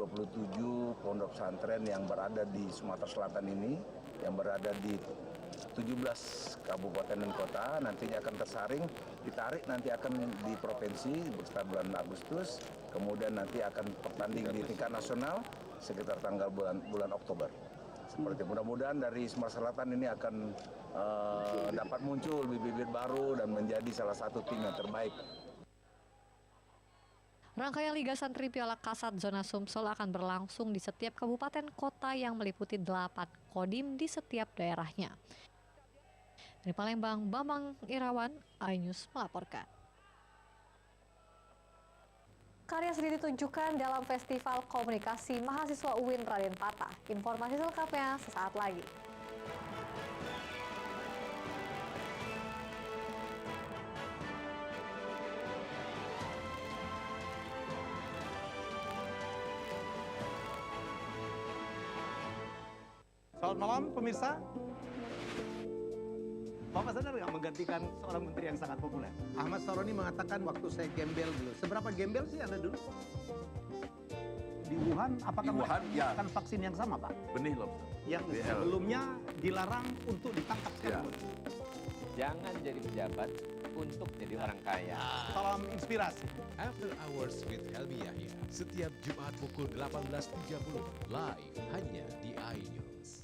pondok pesantren yang berada di Sumatera Selatan ini, yang berada di 17 kabupaten dan kota, nantinya akan tersaring, ditarik nanti akan di provinsi sekitar bulan Agustus, kemudian nanti akan bertanding di tingkat nasional sekitar tanggal bulan Oktober. Seperti mudah-mudahan dari Sumatera Selatan ini akan dapat muncul bibit-bibit baru dan menjadi salah satu tim yang terbaik. Rangkaian Liga Santri Piala Kasat Zona Sumsel akan berlangsung di setiap kabupaten kota yang meliputi 8 kodim di setiap daerahnya. Dari Palembang, Bambang Irawan, iNews melaporkan. Karya seni ditunjukkan dalam Festival Komunikasi Mahasiswa UIN Raden Patah. Informasi selengkapnya sesaat lagi. Selamat malam pemirsa. Bapak sadar nggak menggantikan seorang menteri yang sangat populer? Ahmad Saroni mengatakan waktu saya gembel dulu. Seberapa gembel sih Anda dulu? Di Wuhan, apakah Wuhan, ya. menggunakan vaksin yang sama, Pak? Benih lobster. Yang sebelumnya dilarang untuk ditangkap sekarang. Jangan jadi pejabat untuk jadi orang kaya. Salam inspirasi. After Hours with Helmi Yahya, setiap Jumat pukul 18.30, live hanya di iNews.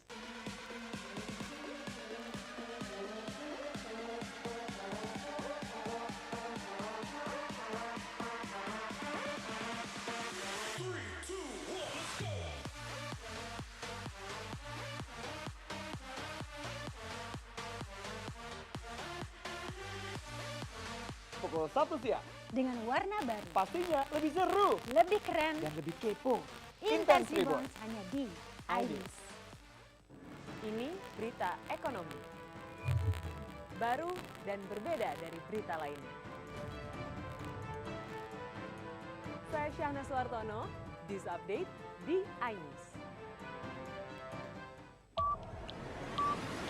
Pukul 1 siang. Dengan warna baru. Pastinya lebih seru. Lebih keren. Dan lebih kepo. Intense Rebounds hanya di iNews. Ini berita ekonomi. Baru dan berbeda dari berita lainnya. Saya Syahna Suartono, This Update di iNews.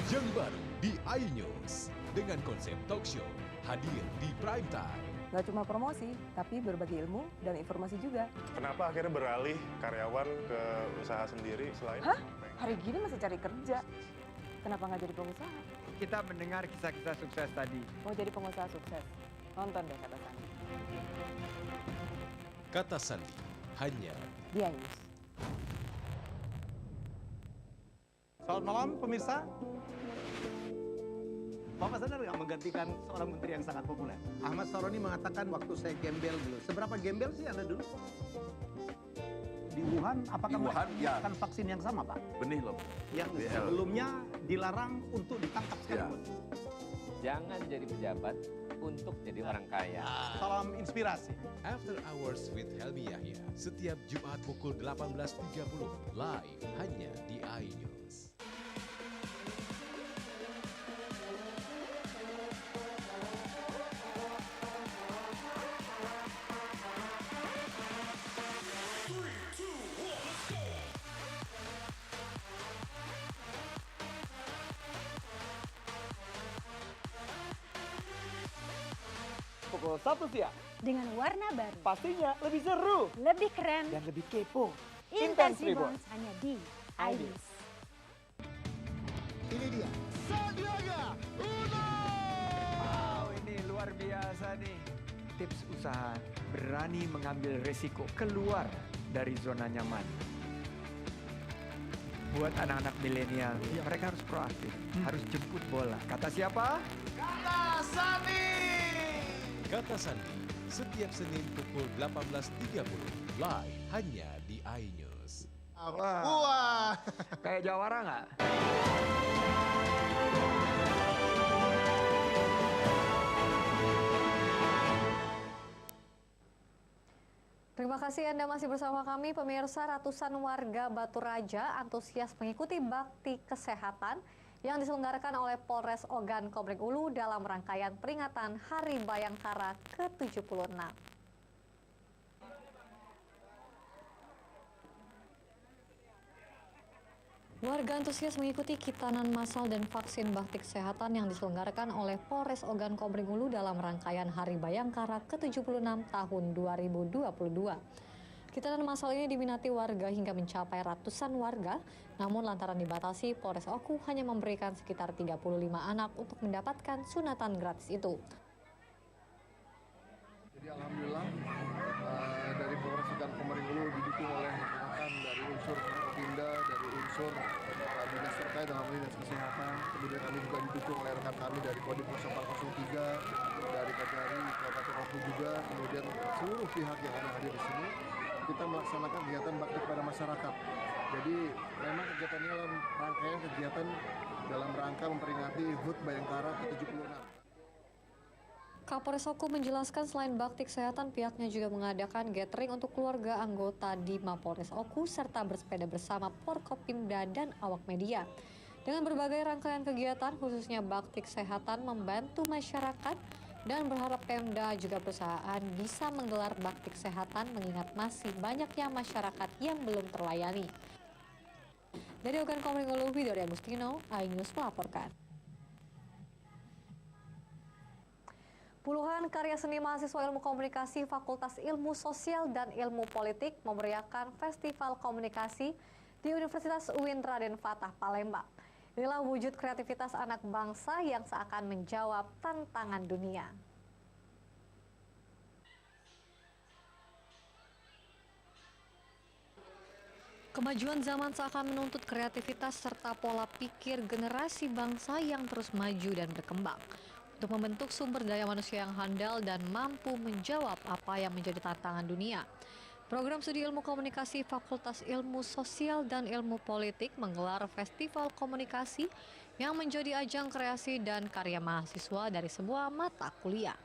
Yang baru di iNews dengan konsep talk show hadir di prime time. Nggak cuma promosi, tapi berbagi ilmu dan informasi juga. Kenapa akhirnya beralih karyawan ke usaha sendiri selain? Hah? Hari gini masih cari kerja. Kenapa nggak jadi pengusaha? Kita mendengar kisah-kisah sukses tadi. Mau jadi pengusaha sukses? Nonton deh Kata Sandi. Kata Sandi hanya di iNews. Selamat malam pemirsa. Bapak sadar nggak menggantikan seorang menteri yang sangat populer? Ahmad Saroni mengatakan waktu saya gembel dulu. Seberapa gembel sih Anda dulu? Di Wuhan, apakah mereka menggunakan vaksin yang sama, Pak? Benih loh. Yang sebelumnya dilarang untuk ditangkap sekalipun. Jangan jadi pejabat untuk jadi orang kaya. Salam inspirasi. After Hours with Helmi Yahya setiap Jumat pukul 18.30 live hanya di iNews. Pukul 1 siang. Dengan warna baru. Pastinya lebih seru. Lebih keren. Dan lebih kepo. Intense Rebounds hanya di iNews. Ini dia. Sandiaga Uno! Wow, ini luar biasa nih. Tips usaha berani mengambil resiko keluar dari zona nyaman. Buat anak-anak milenial, mereka harus proaktif, harus jemput bola. Kata siapa? Kata Sandi! Kata Sandi setiap Senin pukul 18.30 live hanya di iNews. Wah. Kayak jawara nggak? Terima kasih Anda masih bersama kami, pemirsa. Ratusan warga Batu Raja antusias mengikuti bakti kesehatan yang diselenggarakan oleh Polres Ogan Komering Ulu dalam rangkaian peringatan Hari Bayangkara ke-76. Warga antusias mengikuti kitanan massal dan vaksin bakti kesehatan yang diselenggarakan oleh Polres Ogan Komering Ulu dalam rangkaian Hari Bayangkara ke-76 tahun 2022. Kitanan massal ini diminati warga hingga mencapai ratusan warga, namun lantaran dibatasi, Polres Oku hanya memberikan sekitar 35 anak untuk mendapatkan sunatan gratis itu. Jadi alhamdulillah dari Polres Ogan Komering Ulu didukung oleh rekan dari unsur Pinda, dari unsur dinas terkait dalam hal dinas kesehatan, kemudian kami juga didukung oleh rekan kami dari Kodim 0403, dari Kajari, Kabupaten Oku juga, kemudian seluruh pihak yang ada hadir di sini. Kita melaksanakan kegiatan bakti kepada masyarakat. Jadi memang kegiatannya dalam rangkaian kegiatan dalam rangka memperingati HUT Bayangkara ke-76. Kapolres Oku menjelaskan selain bakti kesehatan, pihaknya juga mengadakan gathering untuk keluarga anggota di Mapolres Oku serta bersepeda bersama Forkopimda dan awak media. Dengan berbagai rangkaian kegiatan, khususnya bakti kesehatan membantu masyarakat dan berharap Pemda juga perusahaan bisa menggelar bakti kesehatan mengingat masih banyaknya masyarakat yang belum terlayani. Dari Ogan Komering Ulu, Widori Agustino, iNews melaporkan. Puluhan karya seni mahasiswa Ilmu Komunikasi Fakultas Ilmu Sosial dan Ilmu Politik memeriahkan Festival Komunikasi di Universitas UIN Raden Fatah Palembang. Inilah wujud kreativitas anak bangsa yang seakan menjawab tantangan dunia. Kemajuan zaman seakan menuntut kreativitas serta pola pikir generasi bangsa yang terus maju dan berkembang untuk membentuk sumber daya manusia yang handal dan mampu menjawab apa yang menjadi tantangan dunia. Program Studi Ilmu Komunikasi Fakultas Ilmu Sosial dan Ilmu Politik menggelar Festival Komunikasi yang menjadi ajang kreasi dan karya mahasiswa dari sebuah mata kuliah.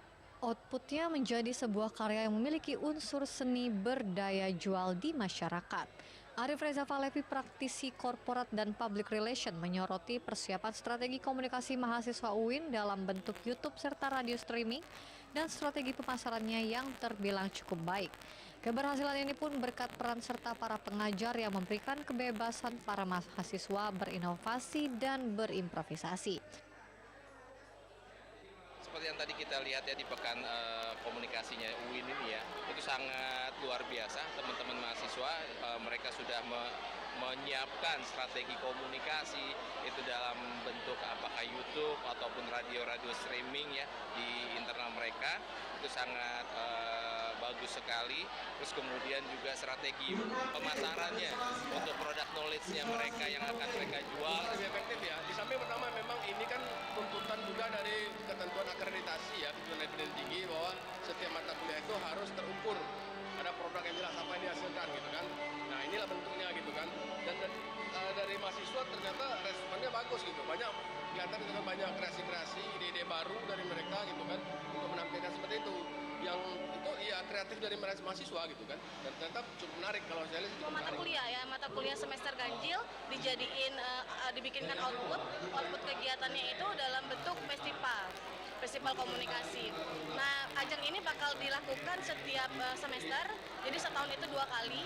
outputnya menjadi sebuah karya yang memiliki unsur seni berdaya jual di masyarakat. Arif Reza Falevi, praktisi korporat dan public relation, menyoroti persiapan strategi komunikasi mahasiswa UIN dalam bentuk YouTube serta radio streaming dan strategi pemasarannya yang terbilang cukup baik. Keberhasilan ini pun berkat peran serta para pengajar yang memberikan kebebasan para mahasiswa berinovasi dan berimprovisasi. Seperti yang tadi kita lihat ya di pekan komunikasinya UIN ini ya, itu sangat luar biasa. Teman-teman mahasiswa mereka sudah menyiapkan strategi komunikasi itu dalam bentuk apakah YouTube ataupun radio-radio streaming ya di internal mereka, itu sangat bagus sekali. Terus kemudian juga strategi pemasarannya untuk produk knowledge-nya mereka yang akan mereka jual lebih efektif ya. Di samping pertama memang ini kan tuntutan juga dari ketentuan akreditasi ya, ketentuan dari pendidikan tinggi bahwa setiap mata kuliah itu harus terukur, ada produk yang jelas apa yang dihasilkan gitu kan. Nah inilah bentuknya gitu kan. Dan dari mahasiswa ternyata responnya bagus gitu, banyak kelihatan gitu kan, banyak kreasi-kreasi, ide-ide baru dari mereka gitu kan untuk menampilkan seperti itu. Yang itu ya kreatif dari mahasiswa gitu kan, dan ternyata cukup menarik kalau saya lihat. Mata kuliah ya, mata kuliah semester ganjil dibikinkan output kegiatannya itu dalam bentuk festival komunikasi. Nah, ajang ini bakal dilakukan setiap semester, jadi setahun itu 2 kali.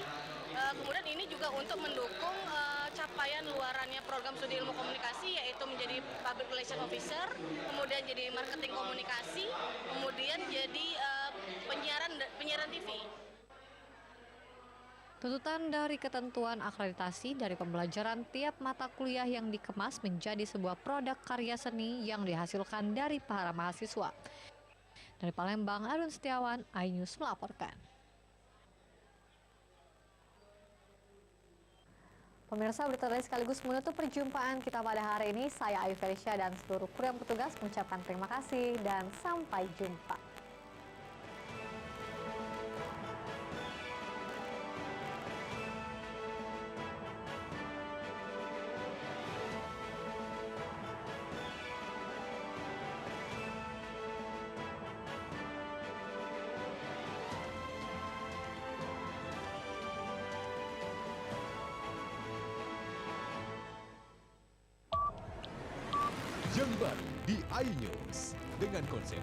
Kemudian ini juga untuk mendukung capaian luarannya program studi ilmu komunikasi, yaitu menjadi public relation officer, kemudian jadi marketing komunikasi, kemudian jadi penyiaran TV. Tuntutan dari ketentuan akreditasi dari pembelajaran tiap mata kuliah yang dikemas menjadi sebuah produk karya seni yang dihasilkan dari para mahasiswa. Dari Palembang, Arun Setiawan, iNews melaporkan. Pemirsa, berita tadi sekaligus menutup perjumpaan kita pada hari ini. Saya Ayu Ferisya dan seluruh kru yang bertugas mengucapkan terima kasih dan sampai jumpa. Yang baru di iNews dengan konsep